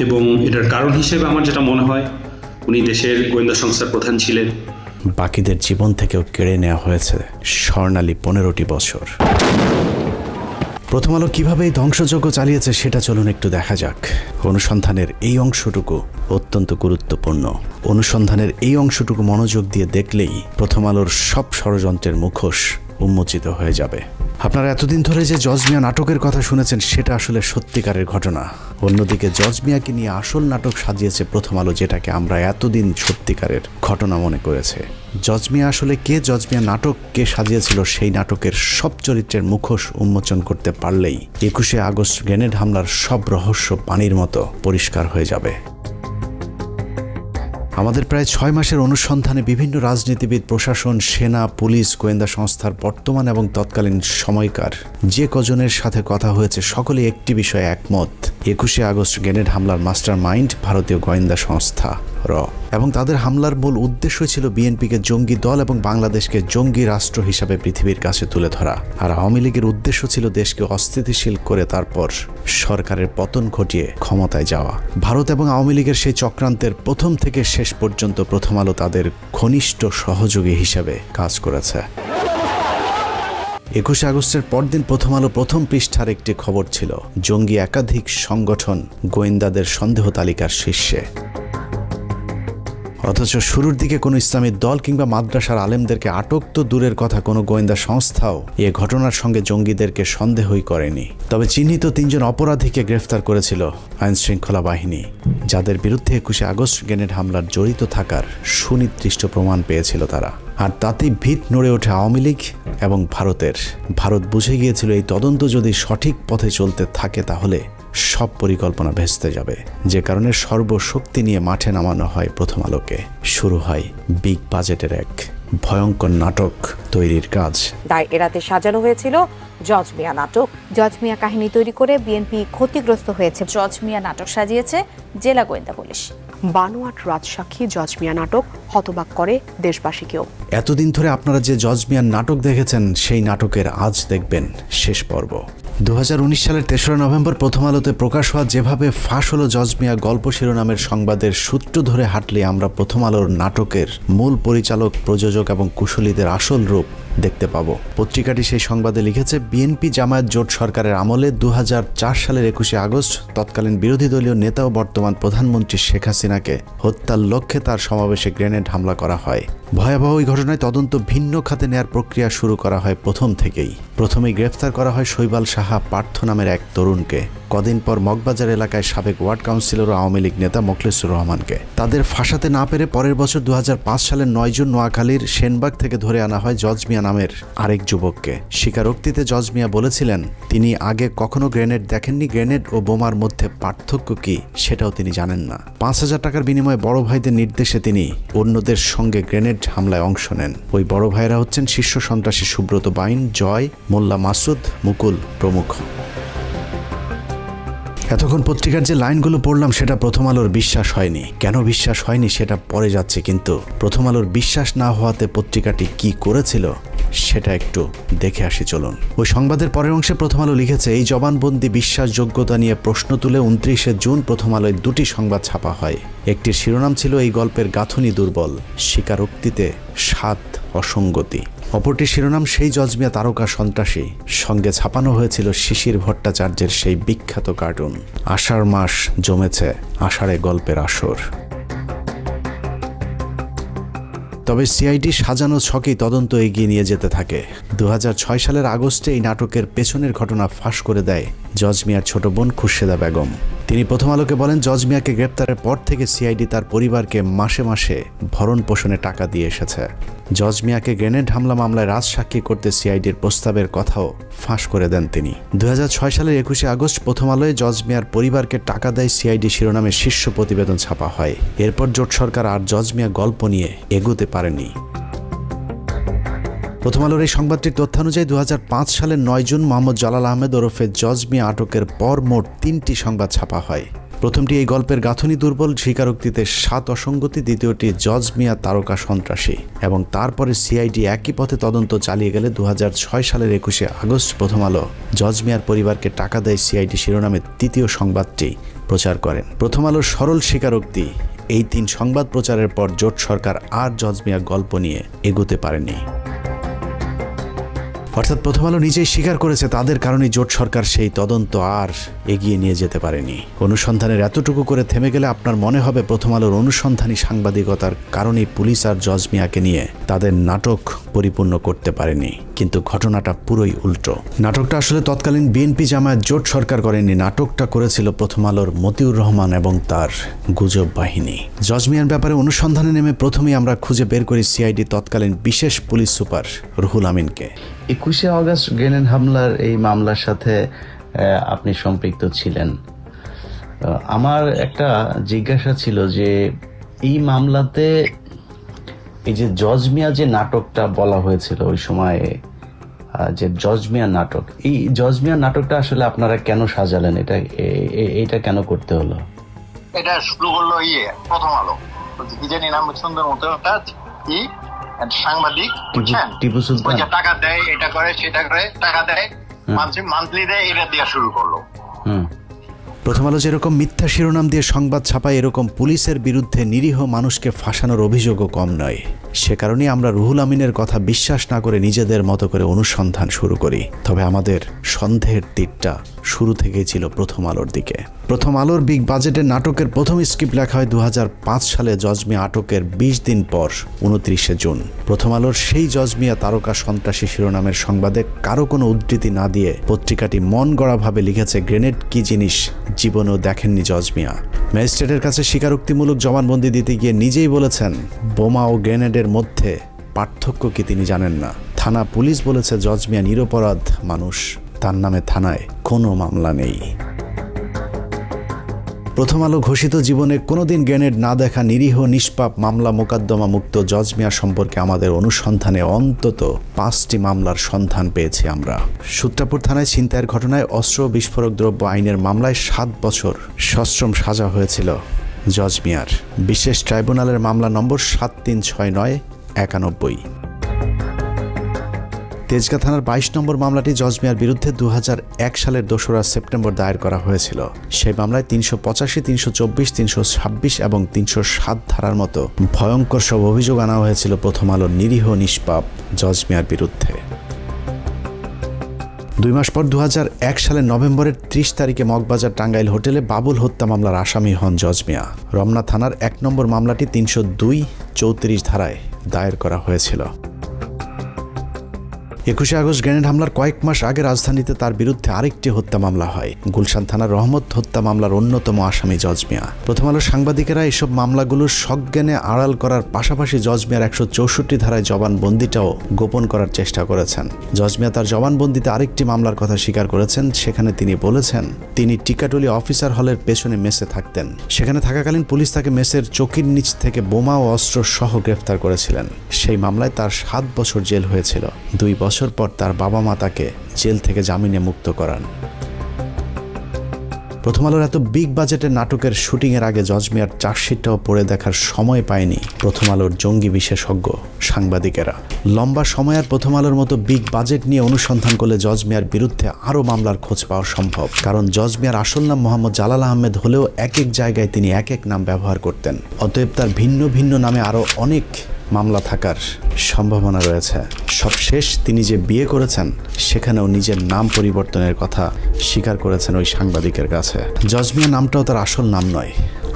এবং এটার কারণ হিসেবে আমার যেটা মনে হয়, উনি দেশের গোয়েন্দা সংস্থার প্রধান ছিলেন। বাকিদের জীবন থেকেও কেড়ে নেওয়া হয়েছে স্বর্ণালী 15টি বছর। প্রথম আলো কিভাবে এই ধ্বংসযজ্ঞ চালিয়েছে সেটা চলুন একটু দেখা যাক। অনুসন্ধানের এই অংশটুকু অত্যন্ত গুরুত্বপূর্ণ। অনুসন্ধানের এই অংশটুকু মনোযোগ দিয়ে দেখলেই প্রথম আলোর সব ষড়যন্ত্রের মুখোশ উন্মোচিত হয়ে যাবে। আপনারা এতদিন ধরে যে জজ মিয়া নাটকের কথা শুনেছেন সেটা আসলে সত্যিকারের ঘটনা। অন্যদিকে জজ মিয়াকে নিয়ে আসল নাটক সাজিয়েছে প্রথম আলো, যেটাকে আমরা এতদিন সত্যিকারের ঘটনা মনে করেছে। জজ মিয়া আসলে কে, জজ মিয়া নাটক কে সাজিয়েছিল, সেই নাটকের সব চরিত্রের মুখোশ উন্মোচন করতে পারলেই 21শে আগস্ট গ্রেনেড হামলার সব রহস্য পানির মতো পরিষ্কার হয়ে যাবে। আমাদের প্রায় 6 মাসের অনুসন্ধানে বিভিন্ন রাজনীতিবিদ, প্রশাসন, সেনা, পুলিশ, গোয়েন্দা সংস্থার বর্তমান এবং তৎকালীন সময়কার যে কজনের সাথে কথা হয়েছে সকলেই একটি বিষয়ে একমত, 21শে আগস্ট গ্রেনেড হামলার মাস্টার মাইন্ড ভারতীয় গোয়েন্দা সংস্থা র, এবং তাদের হামলার মূল উদ্দেশ্য ছিল বিএনপিকে জঙ্গি দল এবং বাংলাদেশকে জঙ্গি রাষ্ট্র হিসাবে পৃথিবীর কাছে তুলে ধরা। আর আওয়ামী লীগের উদ্দেশ্য ছিল দেশকে অস্থিতিশীল করে তারপর সরকারের পতন ঘটিয়ে ক্ষমতায় যাওয়া। ভারত এবং আওয়ামী লীগের সেই চক্রান্তের প্রথম থেকে শেষ পর্যন্ত প্রথম আলো তাদের ঘনিষ্ঠ সহযোগী হিসাবে কাজ করেছে। 21শে আগস্টের পরদিন প্রথম আলো প্রথম পৃষ্ঠার একটি খবর ছিল জঙ্গি একাধিক সংগঠন গোয়েন্দাদের সন্দেহ তালিকার শীর্ষে। অথচ শুরুর দিকে কোনো ইসলামী দল কিংবা মাদ্রাসার আলেমদেরকে আটক তো দূরের কথা, কোনো গোয়েন্দা সংস্থাও এ ঘটনার সঙ্গে জঙ্গিদেরকে সন্দেহই করেনি। তবে চিহ্নিত 3 জন অপরাধীকে গ্রেফতার করেছিল আইন শৃঙ্খলা বাহিনী, যাদের বিরুদ্ধে 21শে আগস্ট গ্রেনেড হামলার জড়িত থাকার সুনির্দিষ্ট প্রমাণ পেয়েছিল তারা। আর তাতেই ভিত নড়ে ওঠে আওয়ামী লীগ এবং ভারতের। ভারত বুঝে গিয়েছিল এই তদন্ত যদি সঠিক পথে চলতে থাকে তাহলে সব পরিকল্পনা ভেস্তে যাবে, যে কারণে সর্বশক্তি নিয়ে মাঠে নামানো হয় প্রথম আলোকে। শুরু হয় বিগ বাজেটের এক ভয়ঙ্কর নাটক তৈরির কাজ। দায় এড়াতে সাজানো হয়েছিল জজ মিয়া নাটক। জজ মিয়া কাহিনী তৈরি করে বিএনপি ক্ষতিগ্রস্ত হয়েছে। জজ মিয়া নাটক সাজিয়েছে জেলা গোয়েন্দা পুলিশ। বানোয়াট রাজসাক্ষী জজ মিয়া নাটক হতবাক করে দেশবাসীকেও। এতদিন ধরে আপনারা যে জজ মিয়ার নাটক দেখেছেন সেই নাটকের আজ দেখবেন শেষ পর্ব। 2019 সালের 3রা নভেম্বর প্রথম আলোতে প্রকাশ হওয়া যেভাবে ফাঁস হলো জজ মিয়া গল্প শিরোনামের সংবাদের সূত্র ধরে হাঁটলে আমরা প্রথম আলোর নাটকের মূল পরিচালক, প্রযোজক এবং কুশলীদের আসল রূপ দেখতে পাবো। পত্রিকাটি সেই সংবাদে লিখেছে, বিএনপি জামায়াত জোট সরকারের আমলে 2004 সালের 21শে আগস্ট তৎকালীন বিরোধী দলীয় নেতা ও বর্তমান প্রধানমন্ত্রী শেখ হাসিনাকে হত্যার লক্ষ্যে তার সমাবেশে গ্রেনেড হামলা করা হয়। ভয়াবহ এই ঘটনায় তদন্ত ভিন্ন খাতে নেয়ার প্রক্রিয়া শুরু করা হয় প্রথম থেকেই। প্রথমেই গ্রেফতার করা হয় শৈবাল সাহা পার্থ নামের এক তরুণকে। কদিন পর মগবাজার এলাকায় সাবেক ওয়ার্ড কাউন্সিলর ও আওয়ামী লীগ নেতা মোখলেসুর রহমানকে। তাদের ফাঁসাতে না পেরে পরের বছর 2005 সালের 9 জুন নোয়াখালীর সেনবাগ থেকে ধরে আনা হয় জজ মিয়া নামের আরেক যুবককে। স্বীকারোক্তিতে জজ মিয়া বলেছিলেন তিনি আগে কখনো গ্রেনেড দেখেননি, গ্রেনেড ও বোমার মধ্যে পার্থক্য কি সেটাও তিনি জানেন না। 5,000 টাকার বিনিময়ে বড় ভাইদের নির্দেশে তিনি অন্যদের সঙ্গে গ্রেনেড হামলায় অংশ নেন। ওই বড় ভাইরা হচ্ছেন শীর্ষ সন্ত্রাসী সুব্রত বাইন, জয়, মোল্লা মাসুদ, মুকুল প্রমুখ। এতক্ষণ পত্রিকার যে লাইনগুলো পড়লাম সেটা প্রথম আলোর বিশ্বাস হয়নি। কেন বিশ্বাস হয়নি সেটা পরে যাচ্ছে, কিন্তু প্রথম আলোর বিশ্বাস না হওয়াতে পত্রিকাটি কি করেছিল সেটা একটু দেখে আসি চলুন। ওই সংবাদের পরের অংশে প্রথম আলো লিখেছে, এই জবানবন্দি বিশ্বাসযোগ্যতা নিয়ে প্রশ্ন তুলে 29শে জুন প্রথম আলোয় 2টি সংবাদ ছাপা হয়। একটির শিরোনাম ছিল এই গল্পের গাঁথুনি দুর্বল, স্বীকারোক্তিতে 7 অসঙ্গতি। অপরটি শিরোনাম সেই জজ মিয়া তারকা সন্ত্রাসী। সঙ্গে ছাপানো হয়েছিল শিশির ভট্টাচার্যের সেই বিখ্যাত কার্টুন আষাঢ় মাস জমেছে আষাঢ়ে গল্পের আসর। তবে সিআইডি সাজানো ছকেই তদন্ত এগিয়ে নিয়ে যেতে থাকে। 2006 সালের আগস্টে এই নাটকের পেছনের ঘটনা ফাঁস করে দেয় জজ মিয়ার ছোট বোন খুরশেদা বেগম। তিনি প্রথম আলোকে বলেন, জজ মিয়াকে গ্রেপ্তারের পর থেকে সিআইডি তার পরিবারকে মাসে মাসে ভরণ পোষণে টাকা দিয়ে এসেছে। জজ মিয়াকে গ্রেনেড হামলা মামলায় রাজসাক্ষী করতে সিআইডির প্রস্তাবের কথাও ফাঁস করে দেন তিনি। 2006 সালের 21শে আগস্ট প্রথম আলোয় জজ মিয়ার পরিবারকে টাকা দেয় সিআইডি শিরোনামে শীর্ষ প্রতিবেদন ছাপা হয়। এরপর জোট সরকার আর জজ মিয়া গল্প নিয়ে এগোতে পারেনি। প্রথম আলোর এই সংবাদটির তথ্যানুযায়ী 2005 সালের 9 জুন মোহাম্মদ জালাল আহমেদ ওরফে জজ মিয়া আটকের পর মোট 3টি সংবাদ ছাপা হয়। প্রথমটি এই গল্পের গাঁথুনি দুর্বল, স্বীকারোক্তিতে 7 অসঙ্গতি। দ্বিতীয়টি জজ মিয়া তারকা সন্ত্রাসী। এবং তারপরে সিআইডি একই পথে তদন্ত চালিয়ে গেলে 2006 সালের 21শে আগস্ট প্রথম আলো জজ মিয়ার পরিবারকে টাকা দেয় সিআইডি শিরোনামে 3য় সংবাদটি প্রচার করেন। প্রথম আলোর সরল স্বীকারোক্তি, এই 3 সংবাদ প্রচারের পর জোট সরকার আর জজ মিয়া গল্প নিয়ে এগোতে পারেনি। অর্থাৎ প্রথম আলো নিজেই স্বীকার করেছে তাদের কারণেই জোট সরকার সেই তদন্ত আর এগিয়ে নিয়ে যেতে পারেনি। অনুসন্ধানের এতটুকু করে থেমে গেলে আপনার মনে হবে প্রথম আলোর অনুসন্ধানী সাংবাদিকতার কারণেই পুলিশ আর জজ মিয়াকে নিয়ে তাদের নাটক পরিপূর্ণ করতে পারেনি। কিন্তু ঘটনাটা পুরোই উল্টো। নাটকটা আসলে তৎকালীন বিএনপি জামায়াত জোট সরকার করেনি, নাটকটা করেছিল প্রথম আলোর মতিউর রহমান এবং তার গুজব বাহিনী। জজ মিয়ার ব্যাপারে অনুসন্ধানে নেমে প্রথমেই আমরা খুঁজে বের করি সিআইডি তৎকালীন বিশেষ পুলিশ সুপার রুহুল আমিনকে। 21শে আগস্ট গ্রেনেড হামলার এই মামলার সাথে আপনি সম্পৃক্ত ছিলেন। আমার একটা জিজ্ঞাসা ছিল যে এই মামলাতে এই যে জজ মিয়া যে নাটকটা বলা হয়েছিল ওই সময়ে, যে জজ মিয়া নাটক, এই জজ মিয়া নাটকটা আসলে আপনারা কেন সাজালেন? এটা কেন করতে হলো? এটা শুরু করলো প্রথম আলো, কি জানি নাম, সুন্দর মতো সাংবাদিক, বুঝছেন, টিপু সুলতান টাকা দেয়, এটা করে সেটা করে, টাকা দেয়, মান্থলি দেয়, এটা দিয়ে শুরু করলো। প্রথম আলো যেরকম মিথ্যা শিরোনাম দিয়ে সংবাদ ছাপায়, এরকম পুলিশের বিরুদ্ধে নিরীহ মানুষকে ফাঁসানোর অভিযোগও কম নয়। সে কারণেই আমরা রুহুল আমিনের কথা বিশ্বাস না করে নিজেদের মতো করে অনুসন্ধান শুরু করি। তবে আমাদের সন্দেহের তীরটা শুরু থেকেই ছিল প্রথম আলোর দিকে। প্রথম আলোর বিগ বাজেটের নাটকের প্রথম স্ক্রিপ্ট লেখা হয় 2005 সালে জজ মিয়া আটকের 20 দিন পর 29শে জুন। প্রথম আলোর সেই জজ মিয়া তারকা সন্ত্রাসী শিরোনামের সংবাদে কারো কোনো উদ্ধৃতি না দিয়ে পত্রিকাটি মন গড়াভাবে লিখেছে, গ্রেনেড কি জিনিস জীবনেও দেখেননি জজ মিয়া। ম্যাজিস্ট্রেটের কাছে স্বীকারোক্তিমূলক জবানবন্দি দিতে গিয়ে নিজেই বলেছেন, বোমা ও গ্রেনেডের মধ্যে পার্থক্য কি তিনি জানেন না। থানা পুলিশ বলেছে জজ মিয়া নিরপরাধ মানুষ, তার নামে থানায় কোনো মামলা নেই। প্রথম আলো ঘোষিত জীবনে কোনোদিন গ্রেনেড না দেখা নিরীহ নিষ্পাপ মামলা মোকদ্দমা মুক্ত জজ মিয়া সম্পর্কে আমাদের অনুসন্ধানে অন্তত 5টি মামলার সন্ধান পেয়েছি আমরা। সূত্রাপুর থানায় ছিনতাইয়ের ঘটনায় অস্ত্র বিস্ফোরক দ্রব্য আইনের মামলায় 7 বছর সশ্রম সাজা হয়েছিল জজ মিয়ার। বিশেষ ট্রাইব্যুনালের মামলা নম্বর 736991। তেজগাঁ থানার 22 নম্বর মামলাটি জজ মিয়ার বিরুদ্ধে 2001 সালের 2রা সেপ্টেম্বর দায়ের করা হয়েছিল। সেই মামলায় 385, 324, 326 এবং 307 ধারার মতো ভয়ঙ্কর সব অভিযোগ আনা হয়েছিল প্রথম আলোর নিরীহ নিষ্পাপ জজ মিয়ার বিরুদ্ধে। 2 মাস পর 2001 সালের নভেম্বরের 30 তারিখে মগবাজার টাঙ্গাইল হোটেলে বাবুল হত্যা মামলার আসামি হন জজ মিয়া। রমনা থানার 1 নম্বর মামলাটি 302, 34 ধারায় দায়ের করা হয়েছিল। 21শে আগস্ট গ্রেনেড হামলার কয়েক মাস আগে রাজধানীতে তার বিরুদ্ধে আরেকটি হত্যা মামলা হয়। গুলশান থানার রহমত হত্যা মামলার অন্যতম আসামি জজ মিয়া। প্রথম আলোর সাংবাদিকেরা এসব মামলাগুলোর সজ্ঞানে আড়াল করার পাশাপাশি জজ মিয়ার 164 ধারায় জবানবন্দিটাও গোপন করার চেষ্টা করেছেন। জজ মিয়া তার জবানবন্দিতে আরেকটি মামলার কথা স্বীকার করেছেন। সেখানে তিনি বলেছেন, তিনি টিকাটলি অফিসার হলের পেছনে মেসে থাকতেন। সেখানে থাকাকালীন পুলিশ তাকে মেসের চৌকির নিচ থেকে বোমা ও অস্ত্র সহ গ্রেফতার করেছিলেন। সেই মামলায় তার 7 বছর জেল হয়েছিল। 2 বছর পর তার বাবা মা তাকে জেল থেকে জামিনে মুক্ত করান। প্রথম আলোর এত বিগ বাজেটের নাটকের শুটিংয়ের আগে জজ মিয়ার চার্জশিটটাও পড়ে দেখার সময় পায়নি প্রথম আলোর জঙ্গি বিশেষজ্ঞ সাংবাদিকেরা। লম্বা সময় আর প্রথম আলোর মতো বিগ বাজেট নিয়ে অনুসন্ধান করলে জজ মিয়ার বিরুদ্ধে আরও মামলার খোঁজ পাওয়া সম্ভব। কারণ জজ মিয়ার আসল নাম মোহাম্মদ জালাল আহমেদ হলেও এক এক জায়গায় তিনি এক এক নাম ব্যবহার করতেন। অতএব তার ভিন্ন ভিন্ন নামে আরও অনেক মামলা থাকার সম্ভাবনা রয়েছে। সবশেষ তিনি যে বিয়ে করেছেন সেখানেও নিজের নাম পরিবর্তনের কথা স্বীকার করেছেন ওই সাংবাদিকের কাছে। জজ মিয়া নামটাও তার আসল নাম নয়,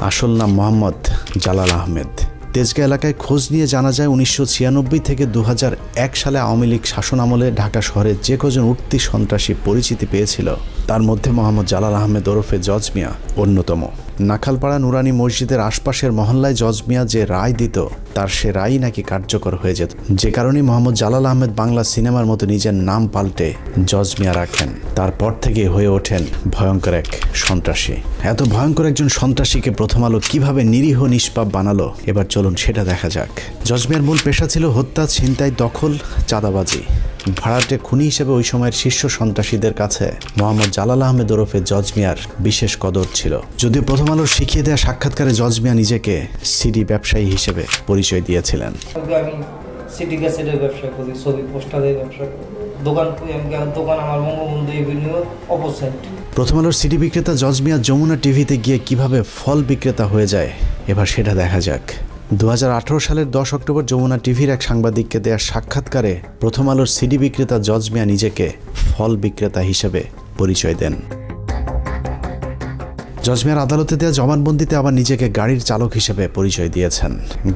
আসল নাম মোহাম্মদ জালাল আহমেদ। তেজগাঁ এলাকায় খোঁজ নিয়ে জানা যায় 1996 থেকে 2001 সালে আওয়ামী লীগ শাসন আমলে ঢাকা শহরে যে কজন উঠতি সন্ত্রাসী পরিচিতি পেয়েছিল তার মধ্যে মোহাম্মদ জালাল আহমেদ ওরফে জজ মিয়া অন্যতম। নাখালপাড়া নুরানি মসজিদের আশপাশের মহল্লায় জজ মিয়া যে রায় দিত তার সে রায় নাকি কার্যকর হয়ে যেত, যে কারণে মোহাম্মদ জালাল আহমেদ বাংলা সিনেমার মতো নিজের নাম পাল্টে জজ মিয়া রাখেন। তারপর থেকে হয়ে ওঠেন ভয়ঙ্কর এক সন্ত্রাসী। এত ভয়ঙ্কর একজন সন্ত্রাসীকে প্রথম আলো কিভাবে নিরীহ নিষ্পাপ বানালো এবার চলুন সেটা দেখা যাক। জজ মিয়ার মূল পেশা ছিল হত্যা, ছিনতাই, দখল, চাঁদাবাজি। ভাড়াটে খুনি হিসেবে ওই সময়ের শীর্ষ সন্ত্রাসীদের কাছে মোহাম্মদ জালাল আহমেদ ওরফে জজ মিয়ার বিশেষ কদর ছিল। যদিও প্রথম আলোর শিখিয়ে দেওয়া সাক্ষাৎকারে জজ মিয়া নিজেকে সিডি ব্যবসায়ী হিসেবে পরিচয় দিয়েছিলেন। আমি সিডি ক্যাসেটের ব্যবসা করি, ছবি পোস্টারের ব্যবসা করি, দোকান আমার বঙ্গবন্ধু এভিনিউ অপোজিট। প্রথম আলোর সিডি বিক্রেতা জজ মিয়া যমুনা টিভিতে গিয়ে কিভাবে ফল বিক্রেতা হয়ে যায় এবার সেটা দেখা যাক। 2018 সালের 10 অক্টোবর যমুনা টিভির এক সাংবাদিককে দেওয়া সাক্ষাৎকারে প্রথম আলোর সিডি বিক্রেতা জজ মিয়া নিজেকে ফল বিক্রেতা হিসেবে পরিচয় দেন। জজ মিয়ার আদালতে দেওয়া জবানবন্দিতে আবার নিজেকে গাড়ির চালক হিসেবে পরিচয় দিয়েছেন।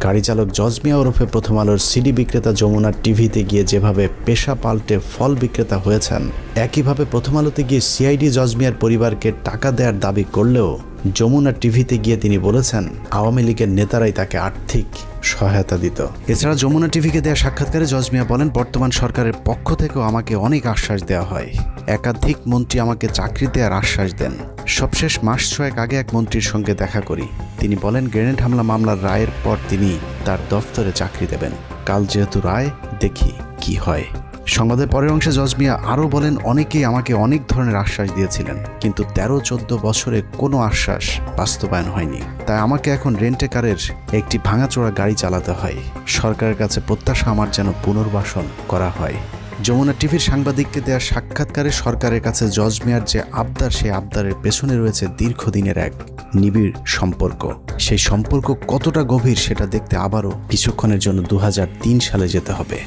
গাড়ি চালক জজ মিয়া ওরফে প্রথম আলোর সিডি বিক্রেতা যমুনা টিভিতে গিয়ে যেভাবে পেশা পাল্টে ফল বিক্রেতা হয়েছেন, একইভাবে প্রথম আলোতে গিয়ে সিআইডি জজ মিয়ার পরিবারকে টাকা দেওয়ার দাবি করলেও যমুনা টিভিতে গিয়ে তিনি বলেছেন আওয়ামী লীগের নেতারাই তাকে আর্থিক সহায়তা দিত। এছাড়া যমুনা টিভিকে দেওয়া সাক্ষাৎকারে জজ মিয়া বলেন, বর্তমান সরকারের পক্ষ থেকেও আমাকে অনেক আশ্বাস দেওয়া হয়। একাধিক মন্ত্রী আমাকে চাকরি দেওয়ার আশ্বাস দেন। সবশেষ মাস 6 আগে এক মন্ত্রীর সঙ্গে দেখা করি। তিনি বলেন গ্রেনেড হামলা মামলার রায়ের পর তিনি তার দফতরে চাকরি দেবেন। কাল যেহেতু রায়, দেখি কি হয়। সংবাদের পরের অংশে জজ মিয়া আরও বলেন, অনেকেই আমাকে অনেক ধরনের আশ্বাস দিয়েছিলেন, কিন্তু 13-14 বছরে কোনো আশ্বাস বাস্তবায়ন হয়নি। তাই আমাকে এখন রেন্টে কারের একটি ভাঙাচোরা গাড়ি চালাতে হয়। সরকারের কাছে প্রত্যাশা আমার যেন পুনর্বাসন করা হয়। যমুনা টিভির সাংবাদিককে দেওয়া সাক্ষাৎকারে সরকারের কাছে জজ মিয়ার যে আবদার, সেই আবদারের পেছনে রয়েছে দীর্ঘদিনের এক নিবিড় সম্পর্ক। সেই সম্পর্ক কতটা গভীর সেটা দেখতে আবারও কিছুক্ষণের জন্য 2003 সালে যেতে হবে।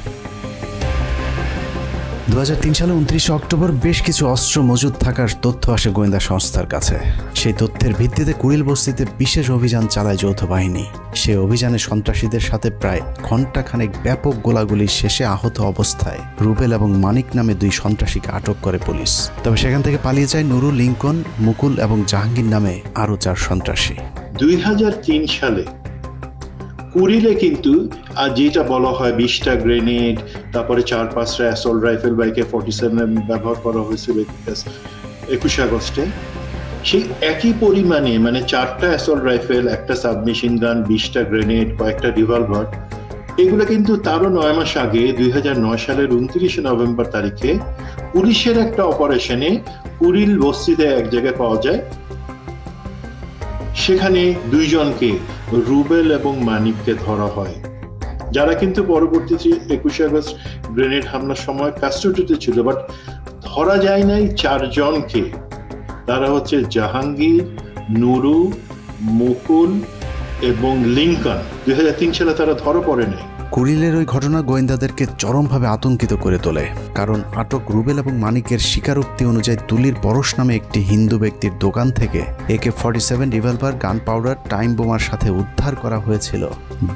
2003 সালে 29 অক্টোবর বেশ কিছু অস্ত্র মজুদ থাকার তথ্য আসে গোয়েন্দা সংস্থার কাছে। সেই তথ্যের ভিত্তিতে কুড়িল বস্তিতে বিশেষ অভিযান চালায় যৌথ বাহিনী। সেই অভিযানে সন্ত্রাসীদের সাথে প্রায় ঘণ্টাখানেক ব্যাপক গোলাগুলি শেষে আহত অবস্থায় রুবেল এবং মানিক নামে 2 সন্ত্রাসীকে আটক করে পুলিশ। তবে সেখান থেকে পালিয়ে যায় নুরুল, লিঙ্কন, মুকুল এবং জাহাঙ্গীর নামে আরও 4 সন্ত্রাসী। 2003 সালে কুড়িলে কিন্তু আর যেটা বলা হয় 20টা গ্রেনেড, তারপরে 4-5টা অ্যাসল্ট রাইফেল বা AK-47 ব্যবহার করা হয়েছিল 21 আগস্টে, সেই একই পরিমাণে মানে 4টা অ্যাসল্ট রাইফেল, একটা সাবমেশিন গান, 20টা গ্রেনেড, কয়েকটা রিভলভার, এগুলো কিন্তু তারও 9 মাস আগে 2009 সালের 29 নভেম্বর তারিখে পুলিশের একটা অপারেশনে কুড়িল বস্তিতে এক জায়গায় পাওয়া যায়। সেখানে 2 জনকে, রুবেল এবং মানিককে ধরা হয়, যারা কিন্তু পরবর্তীতে 21 আগস্ট গ্রেনেড হামলার সময় কাস্টডিতে ছিল, বাট ধরা যায় নাই 4 জনকে। তারা হচ্ছে জাহাঙ্গীর, নুরু, মুকুল এবং লিঙ্কন। 2003 সালে তারা ধরা পড়ে নাই। কুড়িলের ওই ঘটনা গোয়েন্দাদেরকে চরমভাবে আতঙ্কিত করে তোলে, কারণ আটক রুবেল এবং মানিকের স্বীকারোক্তি অনুযায়ী তুলির পরশ নামে একটি হিন্দু ব্যক্তির দোকান থেকে AK-47 রিভলভার, গান পাউডার, টাইম বোমার সাথে উদ্ধার করা হয়েছিল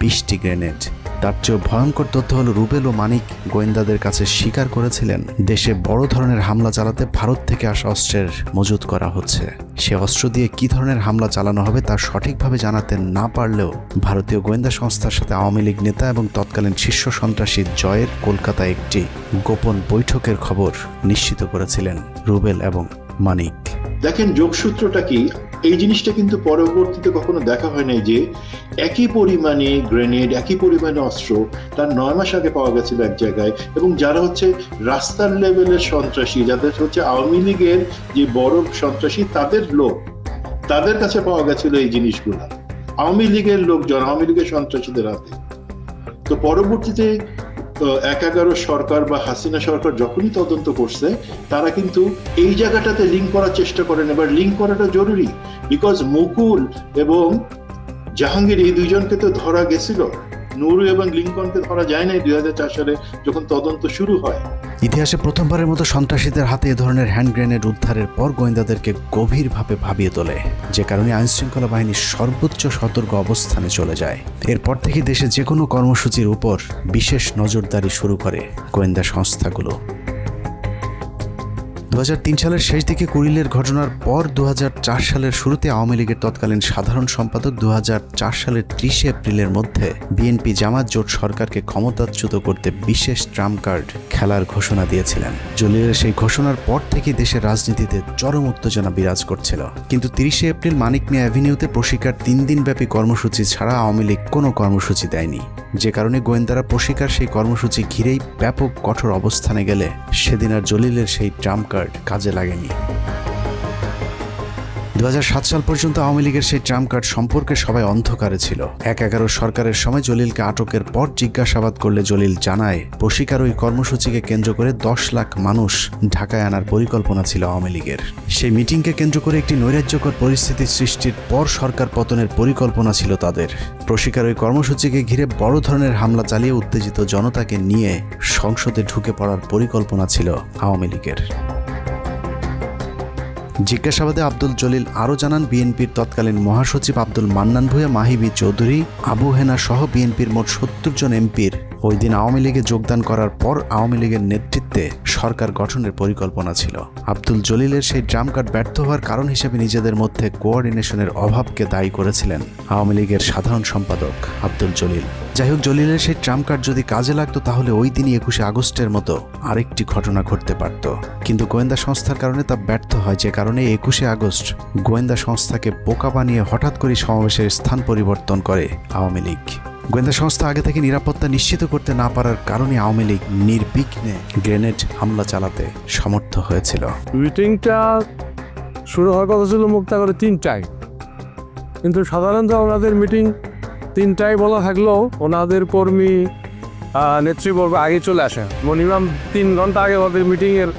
20টি গ্রেনেড। তার চেয়েও ভয়ঙ্কর তথ্য হলো রুবেল ও মানিক গোয়েন্দাদের কাছে স্বীকার করেছিলেন দেশে বড় ধরনের হামলা চালাতে ভারত থেকে আসা অস্ত্রের মজুত করা হচ্ছে। সে অস্ত্র দিয়ে কি ধরনের হামলা চালানো হবে তা সঠিকভাবে জানাতে না পারলেও ভারতীয় গোয়েন্দা সংস্থার সাথে আওয়ামী লীগ নেতা এবং তৎকালীন শীর্ষ সন্ত্রাসী জয়ের কলকাতায় একটি গোপন বৈঠকের খবর নিশ্চিত করেছিলেন রুবেল এবং মানিক। দেখেন যোগসূত্রটা কি, এই জিনিসটা কিন্তু পরবর্তীতে কখনো দেখা হয় নাই যে একই পরিমাণে গ্রেনেড, একই পরিমাণে অস্ত্র তার 9 মাস আগে পাওয়া গেছিল এক জায়গায়, এবং যারা হচ্ছে রাস্তার লেভেলের সন্ত্রাসী, যাদের হচ্ছে আওয়ামী লীগের যে বড় সন্ত্রাসী তাদের লোক, তাদের কাছে পাওয়া গেছিল এই জিনিসগুলো, আওয়ামী লীগের লোকজন, আওয়ামী লীগের সন্ত্রাসীদের হাতে। তো পরবর্তীতে ১/১১ সরকার বা হাসিনা সরকার যখনই তদন্ত করছে, তারা কিন্তু এই জায়গাটাতে লিঙ্ক করার চেষ্টা করেন। এবার লিঙ্ক করাটা জরুরি, বিকজ মুকুল এবং জাহাঙ্গীর এই দুইজনকে তো ধরা গেছিল, নুরু এবং লিঙ্কনকে ধরা যায় নাই 2004 সালে যখন তদন্ত শুরু হয়। ইতিহাসে প্রথমবারের মতো সন্ত্রাসীদের হাতে এ ধরনের হ্যান্ড গ্রেনেড উদ্ধারের পর গোয়েন্দাদেরকে গভীরভাবে ভাবিয়ে তোলে, যে কারণে আইনশৃঙ্খলা বাহিনী সর্বোচ্চ সতর্ক অবস্থানে চলে যায়। এরপর থেকে দেশে যে কোনো কর্মসূচির উপর বিশেষ নজরদারি শুরু করে গোয়েন্দা সংস্থাগুলো। 2003 সালের শেষ দিকে কুড়িলের ঘটনার পর 2004 সালের শুরুতে আওয়ামী লীগের তৎকালীন সাধারণ সম্পাদক 2004 সালের 30 এপ্রিলের মধ্যে বিএনপি জামাত জোট সরকারকে ক্ষমতাচ্যুত করতে বিশেষ ট্রাম্প কার্ড খেলার ঘোষণা দিয়েছিলেন। জলিলের সেই ঘোষণার পর থেকে দেশের রাজনীতিতে চরম উত্তেজনা বিরাজ করছিল। কিন্তু 30 এপ্রিল মানিক মিয়া অ্যাভিনিউতে প্রশিকার 3 দিনব্যাপী কর্মসূচি ছাড়া আওয়ামী লীগ কোনো কর্মসূচি দেয়নি, যে কারণে গোয়েন্দারা প্রশিকার সেই কর্মসূচি ঘিরেই ব্যাপক কঠোর অবস্থানে গেলে সেদিন আর জলিলের সেই ট্রাম্প কার্ড কাজে লাগেনি। 2007 সাল পর্যন্ত আওয়ামী লীগের সেই ট্রাম্প কার্ড সম্পর্কে সবাই অন্ধকারে ছিল। 1/11 সরকারের সময় জলিলকে আটকের পর জিজ্ঞাসাবাদ করলে জলিল জানায়, প্রশিকার ওই কর্মসূচিকে কেন্দ্র করে 10 লাখ মানুষ ঢাকায় আনার পরিকল্পনা ছিল আওয়ামী লীগের। সেই মিটিংকে কেন্দ্র করে একটি নৈরাজ্যকর পরিস্থিতি সৃষ্টির পর সরকার পতনের পরিকল্পনা ছিল তাদের। প্রশিকার ওই কর্মসূচিকে ঘিরে বড় ধরনের হামলা চালিয়ে উত্তেজিত জনতাকে নিয়ে সংসদে ঢুকে পড়ার পরিকল্পনা ছিল আওয়ামী লীগের। জিজ্ঞাসাবাদে আব্দুল জলিল আরও জানান, বিএনপির তৎকালীন মহাসচিব আব্দুল মান্নান ভূঁইয়া, মাহিবি চৌধুরী, আবু হেনা সহ বিএনপির মোট 70 জন এমপির ওই দিন আওয়ামী লীগে যোগদান করার পর আওয়ামী লীগের নেতৃত্বে সরকার গঠনের পরিকল্পনা ছিল। আব্দুল জলিলের সেই ট্রাম্প কার্ড ব্যর্থ হওয়ার কারণ হিসেবে নিজেদের মধ্যে কোঅর্ডিনেশনের অভাবকে দায়ী করেছিলেন আওয়ামী লীগের সাধারণ সম্পাদক আব্দুল জলিল। যাই হোক, জলিলের সেই ট্রাম্প কার্ড যদি কাজে লাগতো তাহলে ওই দিনই 21 আগস্টের মতো আরেকটি ঘটনা ঘটতে পারত, কিন্তু গোয়েন্দা সংস্থার কারণে তা ব্যর্থ হয়, যে কারণে 21 আগস্ট গোয়েন্দা সংস্থাকে বোকা বানিয়ে হঠাৎ করে সমাবেশের স্থান পরিবর্তন করে আওয়ামী লীগ। গোয়েন্দা সংস্থা আগে থেকে নিরাপত্তা নিশ্চিত করতে না পারার কারণে আওয়ামী লীগ নির্বিঘ্নে গ্রেনেড হামলা চালাতে সমর্থ হয়েছিল। মিটিংটা শুরু হওয়ার কথা ছিল মুক্তাগরে 3টায়, কিন্তু সাধারণত ওনাদের মিটিং 3টায় বলা থাকলেও ওনাদের কর্মী নেতৃবর্গ আগে চলে আসে। মিনিমাম 3 ঘন্টা আগে ওদের মিটিংয়ের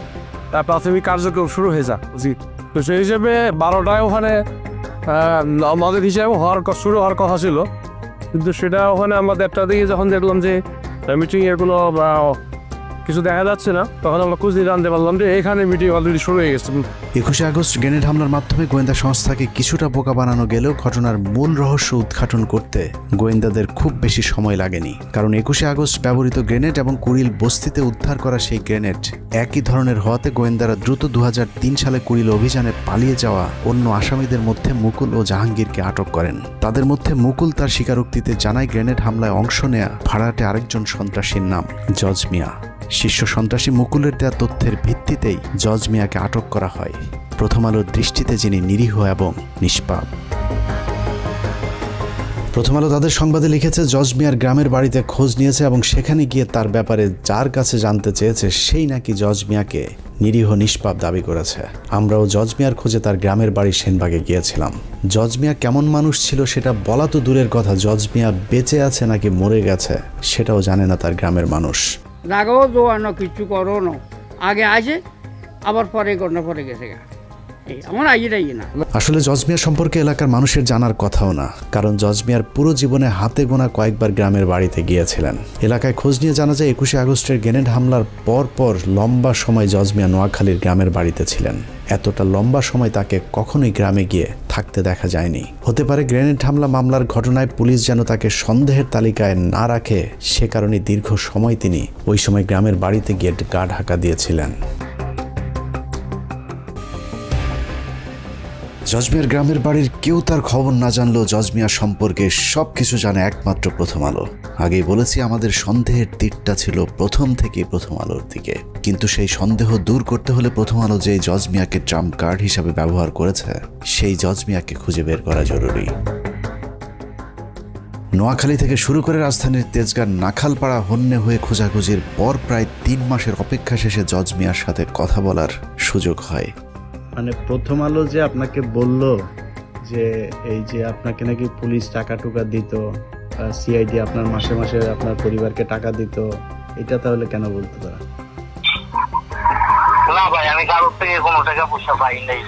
প্রাথমিক কার্যক্রম শুরু হয়ে যায় উচিত। তো সেই হিসেবে 12টায় ওখানে আমাদের হিসাবে শুরু হওয়ার কথা ছিল, কিন্তু সেটা ওখানে আমরা 1:30 দিকে যখন দেখলাম যে মিটিংয়ের কোনো কিছু দেখা যাচ্ছে না, তখন আমরা খুঁজে জানতে পারলাম যে এখানে মিটিং অলরেডি শুরু হয়ে গেছে। 21 আগস্ট গ্রেনেড হামলার মাধ্যমে গোয়েন্দা সংস্থাকে কিছুটা বোকা বানানো গেলেও ঘটনার মূল রহস্য উদ্ঘাটন করতে গোয়েন্দাদের খুব বেশি সময় লাগেনি, কারণ 21 আগস্ট ব্যবহৃত গ্রেনেড এবং কুড়িল বস্তিতে উদ্ধার করা সেই গ্রেনেড একই ধরনের হওয়াতে গোয়েন্দারা দ্রুত 2003 সালে কুড়িল অভিযানে পালিয়ে যাওয়া অন্য আসামিদের মধ্যে মুকুল ও জাহাঙ্গীরকে আটক করেন। তাদের মধ্যে মুকুল তার স্বীকারোক্তিতে জানায় গ্রেনেড হামলায় অংশ নেয়া ভাড়াটে আরেকজন সন্ত্রাসীর নাম জজ মিয়া। শীর্ষ সন্ত্রাসী মুকুলের দেওয়া তথ্যের ভিত্তিতেই জজ মিয়াকে আটক করা হয়, প্রথম আলোর দৃষ্টিতে যিনি নিরীহ এবং নিষ্পাপ। প্রথম আলো তাদের সংবাদে লিখেছে, জজ মিয়ার গ্রামের বাড়িতে খোঁজ নিয়েছে এবং সেখানে গিয়ে তার ব্যাপারে যার কাছে জানতে চেয়েছে সেই নাকি জজ মিয়াকে নিরীহ নিষ্পাপ দাবি করেছে। আমরাও জজ মিয়ার খোঁজে তার গ্রামের বাড়ি সেনবাগে গিয়েছিলাম। জজ মিয়া কেমন মানুষ ছিল সেটা বলা তো দূরের কথা, জজ মিয়া বেঁচে আছে নাকি মরে গেছে সেটাও জানে না তার গ্রামের মানুষ। রাগাও দোয়ানো কিছু করো না, আগে আসে আবার পরে ঘটনা পরে গেছে আমার আইয়ে না। আসলে জজ মিয়া সম্পর্কে এলাকার মানুষের জানার কথাও না, কারণ জজ মিয়ার পুরো জীবনে হাতে গোনা কয়েকবার গ্রামের বাড়িতে গিয়েছিলেন। এলাকায় খোঁজ নিয়ে জানা যায় 21 আগস্টের গ্রেনেড হামলার পর লম্বা সময় জজ মিয়া নোয়াখালীর গ্রামের বাড়িতে ছিলেন। এতটা লম্বা সময় তাকে কখনোই গ্রামে গিয়ে থাকতে দেখা যায়নি। হতে পারে গ্রেনেড হামলা মামলার ঘটনায় পুলিশ যেন তাকে সন্দেহের তালিকায় না রাখে, সে কারণে দীর্ঘ সময় তিনি ওই সময় গ্রামের বাড়িতে গিয়ে গা ঢাকা দিয়েছিলেন। জজ মিয়ার গ্রামের বাড়ির কেউ তার খবর না জানলেও জজ মিয়া সম্পর্কে সবকিছু জানে একমাত্র প্রথম আলো। আগেই বলেছি, আমাদের সন্দেহের তীরটা ছিল প্রথম থেকেই প্রথম আলোর দিকে, কিন্তু সেই সন্দেহ দূর করতে হলে প্রথম আলো যে জজ মিয়াকে ট্রাম্প কার্ড হিসাবে ব্যবহার করেছে সেই জজ মিয়াকে খুঁজে বের করা জরুরি। নোয়াখালী থেকে শুরু করে রাজধানীর তেজগাঁর নাখালপাড়া হন্যে হয়ে খোঁজাখুঁজির পর প্রায় 3 মাসের অপেক্ষা শেষে জজ মিয়ার সাথে কথা বলার সুযোগ হয়। মানে প্রথম আলো যে আপনাকে বলল যে এই যে আপনাকে নাকি পুলিশ টাকা টুকা দিত, সিআইডি আপনার মাসে মাসে আপনার পরিবারকে টাকা দিত, এটা তাহলে কেন বলতো তারা? না ভাই, আমি কারোর থেকে কোনো টাকা পয়সা পাই নাই।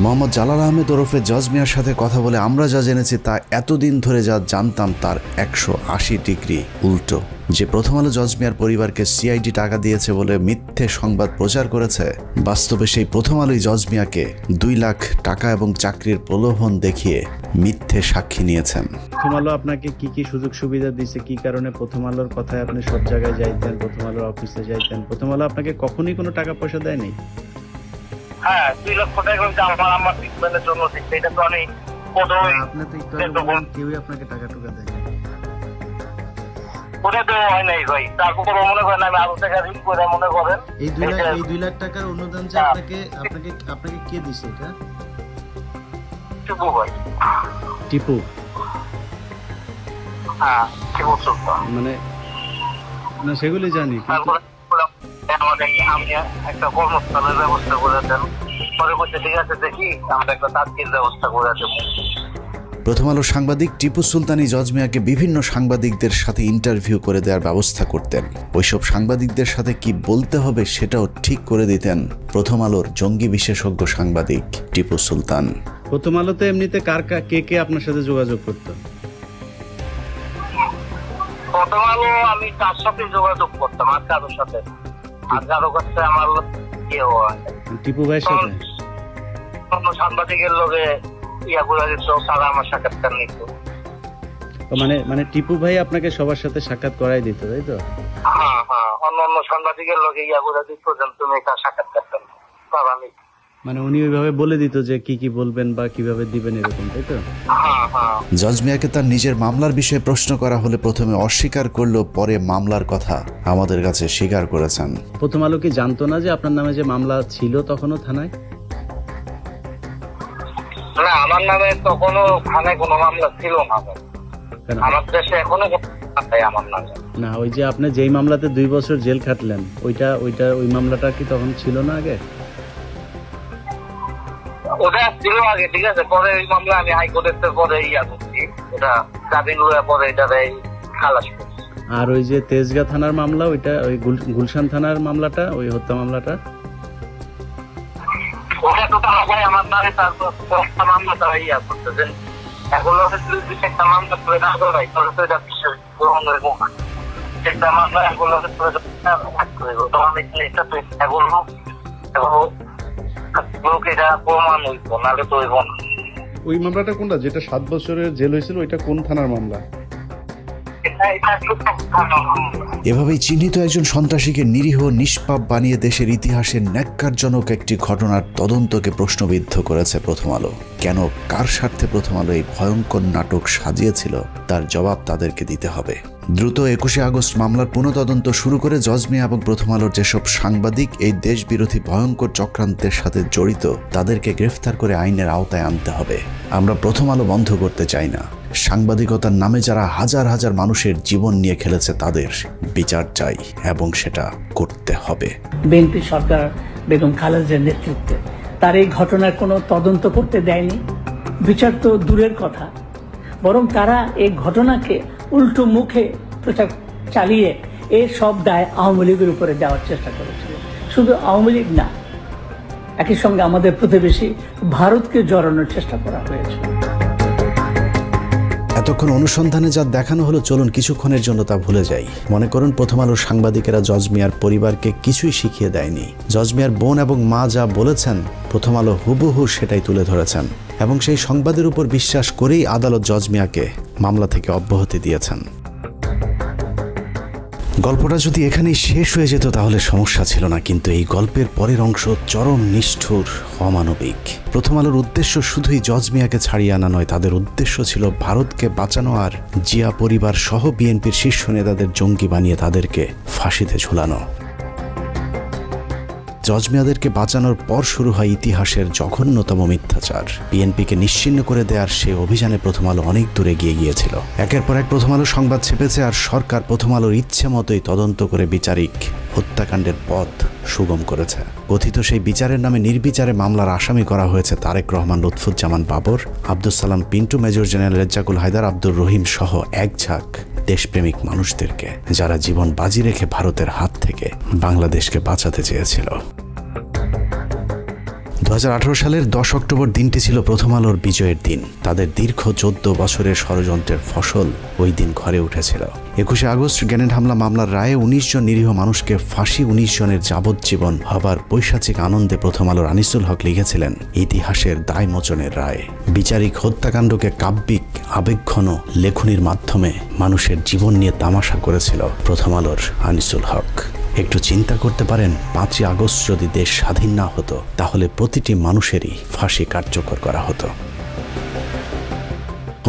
মোহাম্মদ জালাল আহমেদ ওরফে জজ মিয়ার সাথে কথা বলে আমরা যা জেনেছি তা এতদিন ধরে যা জানতাম তার 180 ডিগ্রি উল্টো। যে প্রথম আলো জজ মিয়ার পরিবারকে সিআইডি টাকা দিয়েছে বলে মিথ্যে সংবাদ প্রচার করেছে, বাস্তবে সেই প্রথম আলোই জজ মিয়াকে 2 লাখ টাকা এবং চাকরির প্রলোভন দেখিয়ে মিথ্যে সাক্ষী নিয়েছেন। প্রথম আলো আপনাকে কি কি সুযোগ সুবিধা দিয়েছে, কি কারণে প্রথম আলোর কথায় আপনি সব জায়গায় যাইতেন, প্রথম আলোর অফিসে যাইতেন? প্রথম আলো আপনাকে কখনোই কোনো টাকা পয়সা দেয়নি? হ্যাঁ, 2 লক্ষ টাকা আমার ট্রিটমেন্টের জন্য দিচ্ছে। এটা তো আমি আপনি তো একটু কেউই আপনাকে টাকা টুকা দেয়নি। ওটা তো হয় নাই ভাই। তারপর মনে করেন আমি আরো টাকা ঋণ করে মনে করেন এই 2 লাখ টাকার অনুদান যে আপনাকে কে দিছে? এটা টিপু ভাই। টিপু? হ্যাঁ, টিপু সুলতান। মানে না, সেগুলি জানি, আমি একটা কর্মস্থলের ব্যবস্থা করে দেন, পরে বলছে ঠিক আছে দেখি আমরা একটা তাৎক্ষণিক ব্যবস্থা করে দেবো। প্রথম আলো সাংবাদিক টিপু সুলতানি জজ মিয়াকে বিভিন্ন সাংবাদিকদের সাথে ইন্টারভিউ করে দেওয়ার ব্যবস্থা করতেন। ওইসব সাংবাদিকদের সাথে কি বলতে হবে সেটাও ঠিক করে দিতেন প্রথম আলোর জঙ্গি বিশেষজ্ঞ সাংবাদিক টিপু সুলতান। প্রথম আলোতে এমনিতে কে আপনার সাথে যোগাযোগ করতেন? প্রথম আলো আমি তার সাথে যোগাযোগ করতাম, আর কারোর সাথে। আর কারো কাছে আমার কেউ টিপু ভাইয়ের সাথে সাংবাদিকের লোকে তারা আমার সাক্ষাৎকার নিত। মানে টিপু ভাই আপনাকে সবার সাথে সাক্ষাৎ করাই দিত, তাই তো? হ্যাঁ হ্যাঁ, অন্য সাংবাদিকের লোকে দিত যেন তুমি তার সাক্ষাৎকার তারা নিত। মানে উনি ওইভাবে বলে দিত যে কি বলবেন বা কিভাবে দিবেন, এরকম, তাই তো? হ্যাঁ হ্যাঁ। জজ মিয়াকে তার নিজের মামলার বিষয়ে প্রশ্ন করা হলে প্রথমে অস্বীকার করলেও পরে মামলার কথা আমাদের কাছে স্বীকার করেছেন। প্রথম আলো কি জানতো না যে আপনার নামে যে মামলা ছিল তখনও থানায়? না, আমার নামে তখনও থানায় কোনো মামলা ছিল না। আমার দেশে এখনো আমার নামে না। ওই যে আপনি যেই মামলাতে 2 বছর জেল খাটলেন, ওই মামলাটা কি তখন ছিল না আগে? ওটা ছিল আগে, ঠিক আছে। পরে ওই মামলা আমি হাইকোর্টের পরে করছি, ওটা জামিন লওয়ার পরে এটারে খালাস করছি। আর ওই যে তেজগাঁ থানার মামলা, ওইটা ওই গুলশান থানার মামলাটা, ওই হত্যা মামলাটা, ওটা তো তারা ভাই আমার নামে তারপর মামলা তারা করতেছেন। এখন একটা মামলা করে না ভাই, তাহলে তো এটা গ্রহণ হইব না। একটা মামলা এখন এটা তো এখন লোক এটা প্রমাণ হইব, নাহলে তো হইব না। ওই মামলাটা কোনটা, যেটা 7 বছরের জেল হয়েছিল, ওইটা কোন থানার মামলা? এভাবেই চিহ্নিত একজন সন্ত্রাসীকে নিরীহ নিষ্পাপ বানিয়ে দেশের ইতিহাসে ন্যাক্কারজনক একটি ঘটনার তদন্তকে প্রশ্নবিদ্ধ করেছে প্রথম আলো। কেন, কার স্বার্থে প্রথম আলো এই ভয়ঙ্কর নাটক সাজিয়েছিল তার জবাব তাদেরকে দিতে হবে। দ্রুত 21শে আগস্ট মামলার পুনঃতদন্ত শুরু করে জজ মিয়া এবং প্রথম আলোর যেসব সাংবাদিক এই দেশবিরোধী ভয়ঙ্কর চক্রান্তের সাথে জড়িত তাদেরকে গ্রেফতার করে আইনের আওতায় আনতে হবে। আমরা প্রথম আলো বন্ধ করতে চাই না। সাংবাদিকতার নামে যারা হাজার হাজার মানুষের জীবন নিয়ে খেলেছে তাদের বিচার চাই এবং সেটা করতে হবে। বিএনপি সরকার বেগম খালেদার নেতৃত্বে তার এই ঘটনার কোনো তদন্ত করতে দেয়নি, বিচার তো দূরের কথা, বরং তারা এই ঘটনাকে উল্টো মুখে প্রচার চালিয়ে এই সব দায় আওয়ামী লীগের উপরে দেওয়ার চেষ্টা করেছিল। শুধু আওয়ামী লীগ না, একই সঙ্গে আমাদের প্রতিবেশী ভারতকে জড়ানোর চেষ্টা করা হয়েছে। এতক্ষণ অনুসন্ধানে যা দেখানো হলো, চলুন কিছুক্ষণের জন্য তা ভুলে যাই। মনে করুন প্রথম আলোর সাংবাদিকেরা জজ মিয়ার পরিবারকে কিছুই শিখিয়ে দেয়নি। জজ মিয়ার বোন এবং মা যা বলেছেন প্রথম আলো হুবহু সেটাই তুলে ধরেছেন এবং সেই সংবাদের উপর বিশ্বাস করেই আদালত জজ মিয়াকে মামলা থেকে অব্যাহতি দিয়েছেন। গল্পটা যদি এখানেই শেষ হয়ে যেত তাহলে সমস্যা ছিল না, কিন্তু এই গল্পের পরের অংশ চরম নিষ্ঠুর, অমানবিক। প্রথম আলোর উদ্দেশ্য শুধুই জজ মিয়াকে ছাড়িয়ে আনা নয়, তাদের উদ্দেশ্য ছিল ভারতকে বাঁচানো আর জিয়া পরিবার সহ বিএনপির শীর্ষ নেতাদের জঙ্গি বানিয়ে তাদেরকে ফাঁসিতে ঝুলানো। জজ মিয়াদেরকে বাঁচানোর পর শুরু হয় ইতিহাসের জঘন্যতম মিথ্যাচার। বিএনপিকে নিশ্চিহ্ন করে দেওয়ার সে অভিযানে প্রথম আলো অনেক দূরে এগিয়ে গিয়েছিল। একের পর এক প্রথম আলো সংবাদ ছেপেছে আর সরকার প্রথম আলোর ইচ্ছে মতোই তদন্ত করে বিচারিক হত্যাকাণ্ডের পথ সুগম করেছে। কথিত সেই বিচারের নামে নির্বিচারে মামলার আসামি করা হয়েছে তারেক রহমান, লুৎফুজ্জামান বাবর, আব্দুল সালাম পিন্টু, মেজর জেনারেল রেজ্জাকুল হায়দার, আব্দুর রহিম সহ এক ঝাঁক দেশপ্রেমিক মানুষদেরকে, যারা জীবন বাজি রেখে ভারতের হাত থেকে বাংলাদেশকে বাঁচাতে চেয়েছিল। 2018 সালের 10 অক্টোবর দিনটি ছিল প্রথম আলোর বিজয়ের দিন। তাদের দীর্ঘ 14 বছরের ষড়যন্ত্রের ফসল ওই দিন ঘরে উঠেছিল। 21 আগস্ট গ্রেনেড হামলা মামলার রায়ে 19 জন নিরীহ মানুষকে ফাঁসি, 19 জনের যাবজ্জীবন হবার পৈশাচিক আনন্দে প্রথম আলোর আনিসুল হক লিখেছিলেন ইতিহাসের দায়মোচনের রায়। বিচারিক হত্যাকাণ্ডকে কাব্যিক আবেগঘন লেখনির মাধ্যমে মানুষের জীবন নিয়ে তামাশা করেছিল প্রথম আলোর আনিসুল হক। একটু চিন্তা করতে পারেন, 5ই আগস্ট যদি দেশ স্বাধীন না হতো তাহলে প্রতিটি মানুষেরই ফাঁসি কার্যকর করা হতো।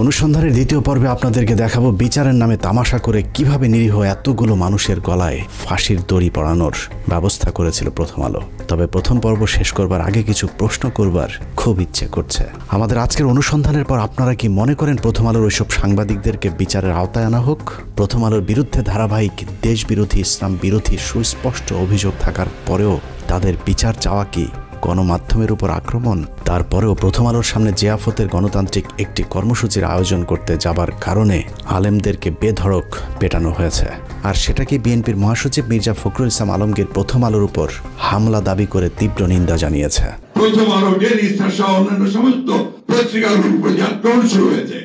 অনুসন্ধানের দ্বিতীয় পর্বে আপনাদেরকে দেখাবো বিচারের নামে তামাশা করে কিভাবে নিরীহ এতগুলো মানুষের গলায় ফাঁসির দড়ি পরানোর ব্যবস্থা করেছিল প্রথম আলো। তবে প্রথম পর্ব শেষ করবার আগে কিছু প্রশ্ন করবার খুব ইচ্ছে করছে। আমাদের আজকের অনুসন্ধানের পর আপনারা কি মনে করেন প্রথম আলোর ওইসব সাংবাদিকদেরকে বিচারের আওতায় আনা হোক? প্রথম আলোর বিরুদ্ধে ধারাবাহিক দেশ বিরোধী, ইসলাম বিরোধী সুস্পষ্ট অভিযোগ থাকার পরেও তাদের বিচার চাওয়া কি গণমাধ্যমের উপর আক্রমণ? তারপরেও প্রথম আলোর সামনে জিয়াফতের গণতান্ত্রিক একটি কর্মসূচির আয়োজন করতে যাবার কারণে আলেমদেরকে বেধড়ক পেটানো হয়েছে। আর সেটাকে বিএনপির মহাসচিব মির্জা ফখরুল ইসলাম আলমগীর প্রথম আলোর উপর হামলা দাবি করে তীব্র নিন্দা জানিয়েছে। প্রথম আলো, ডেইলি স্টার সহ অন্যান্য সমস্ত পত্রিকাগুলোর উপর যে আক্রমণ শুরু হয়েছে,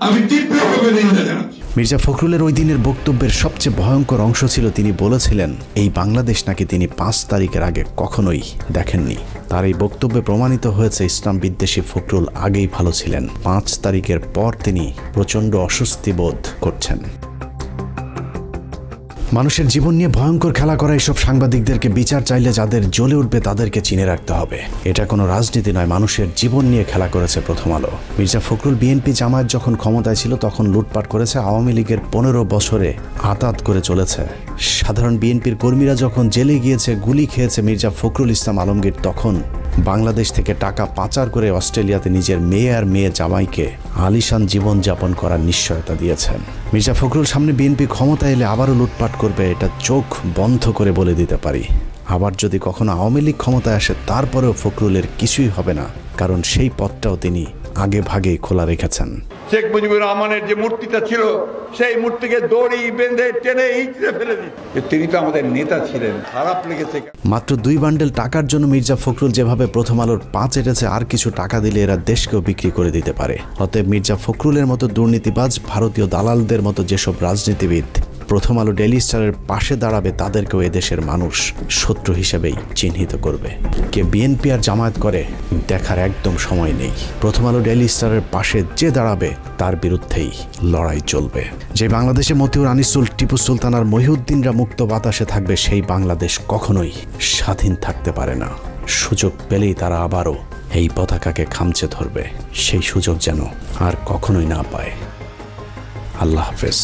আমি তীব্রভাবে নিন্দা জানাচ্ছি। মির্জা ফখরুলের ওই দিনের বক্তব্যের সবচেয়ে ভয়ঙ্কর অংশ ছিল তিনি বলেছিলেন এই বাংলাদেশ নাকি তিনি 5 তারিখের আগে কখনোই দেখেননি। তার এই বক্তব্যে প্রমাণিত হয়েছে ইসলাম বিদ্বেষী ফখরুল আগেই ভালো ছিলেন। 5 তারিখের পর তিনি প্রচণ্ড অস্বস্তি বোধ করছেন। মানুষের জীবন নিয়ে ভয়ঙ্কর খেলা করা এইসব সাংবাদিকদেরকে বিচার চাইলে যাদের জ্বলে উঠবে তাদেরকে চিনে রাখতে হবে। এটা কোনো রাজনীতি নয়, মানুষের জীবন নিয়ে খেলা করেছে প্রথম আলো। মির্জা ফখরুল বিএনপি জামায়াত যখন ক্ষমতায় ছিল তখন লুটপাট করেছে, আওয়ামী লীগের 15 বছরে আতাত করে চলেছে। সাধারণ বিএনপির কর্মীরা যখন জেলে গিয়েছে, গুলি খেয়েছে মির্জা ফখরুল ইসলাম আলমগীর তখন বাংলাদেশ থেকে টাকা পাচার করে অস্ট্রেলিয়াতে নিজের মেয়ে আর মেয়ে জামাইকে আলিশান জীবনযাপন করার নিশ্চয়তা দিয়েছেন। মির্জা ফখরুল সামনে বিএনপি ক্ষমতা এলে আবারও লুটপাট করবে, এটা চোখ বন্ধ করে বলে দিতে পারি। আবার যদি কখনো আওয়ামী লীগ ক্ষমতায় আসে তারপরেও ফখরুলের কিছুই হবে না, কারণ সেই পথটাও তিনি আগে ভাগেই খোলা রেখেছেন। শেখ মুজিবুর রহমানের যে মূর্তিটা ছিল সেই মূর্তিকে দড়ি বেঁধে টেনে ইঁচড়ে ফেলে দিই। তিনি তো আমাদের নেতা ছিলেন, খারাপ লেগেছে। মাত্র 2 বান্ডেল টাকার জন্য মির্জা ফখরুল যেভাবে প্রথম আলোর 5 এটেছে, আর কিছু টাকা দিলে এরা দেশকেও বিক্রি করে দিতে পারে। অতএব মির্জা ফখরুলের মতো দুর্নীতিবাজ, ভারতীয় দালালদের মতো যেসব রাজনীতিবিদ প্রথম আলো ডেইলি স্টারের পাশে দাঁড়াবে তাদেরকেও এদেশের মানুষ শত্রু হিসেবেই চিহ্নিত করবে। কে বিএনপি আর জামায়াত করে দেখার একদম সময় নেই। প্রথম আলো ডেইলি স্টারের পাশে যে দাঁড়াবে তার বিরুদ্ধেই লড়াই চলবে। যে বাংলাদেশে মতিউর, আনিসুল, টিপু সুলতান আর মহিউদ্দিনরা মুক্ত বাতাসে থাকবে, সেই বাংলাদেশ কখনোই স্বাধীন থাকতে পারে না। সুযোগ পেলেই তারা আবারও এই পতাকাকে খামচে ধরবে। সেই সুযোগ যেন আর কখনোই না পায়। আল্লাহ হাফেজ।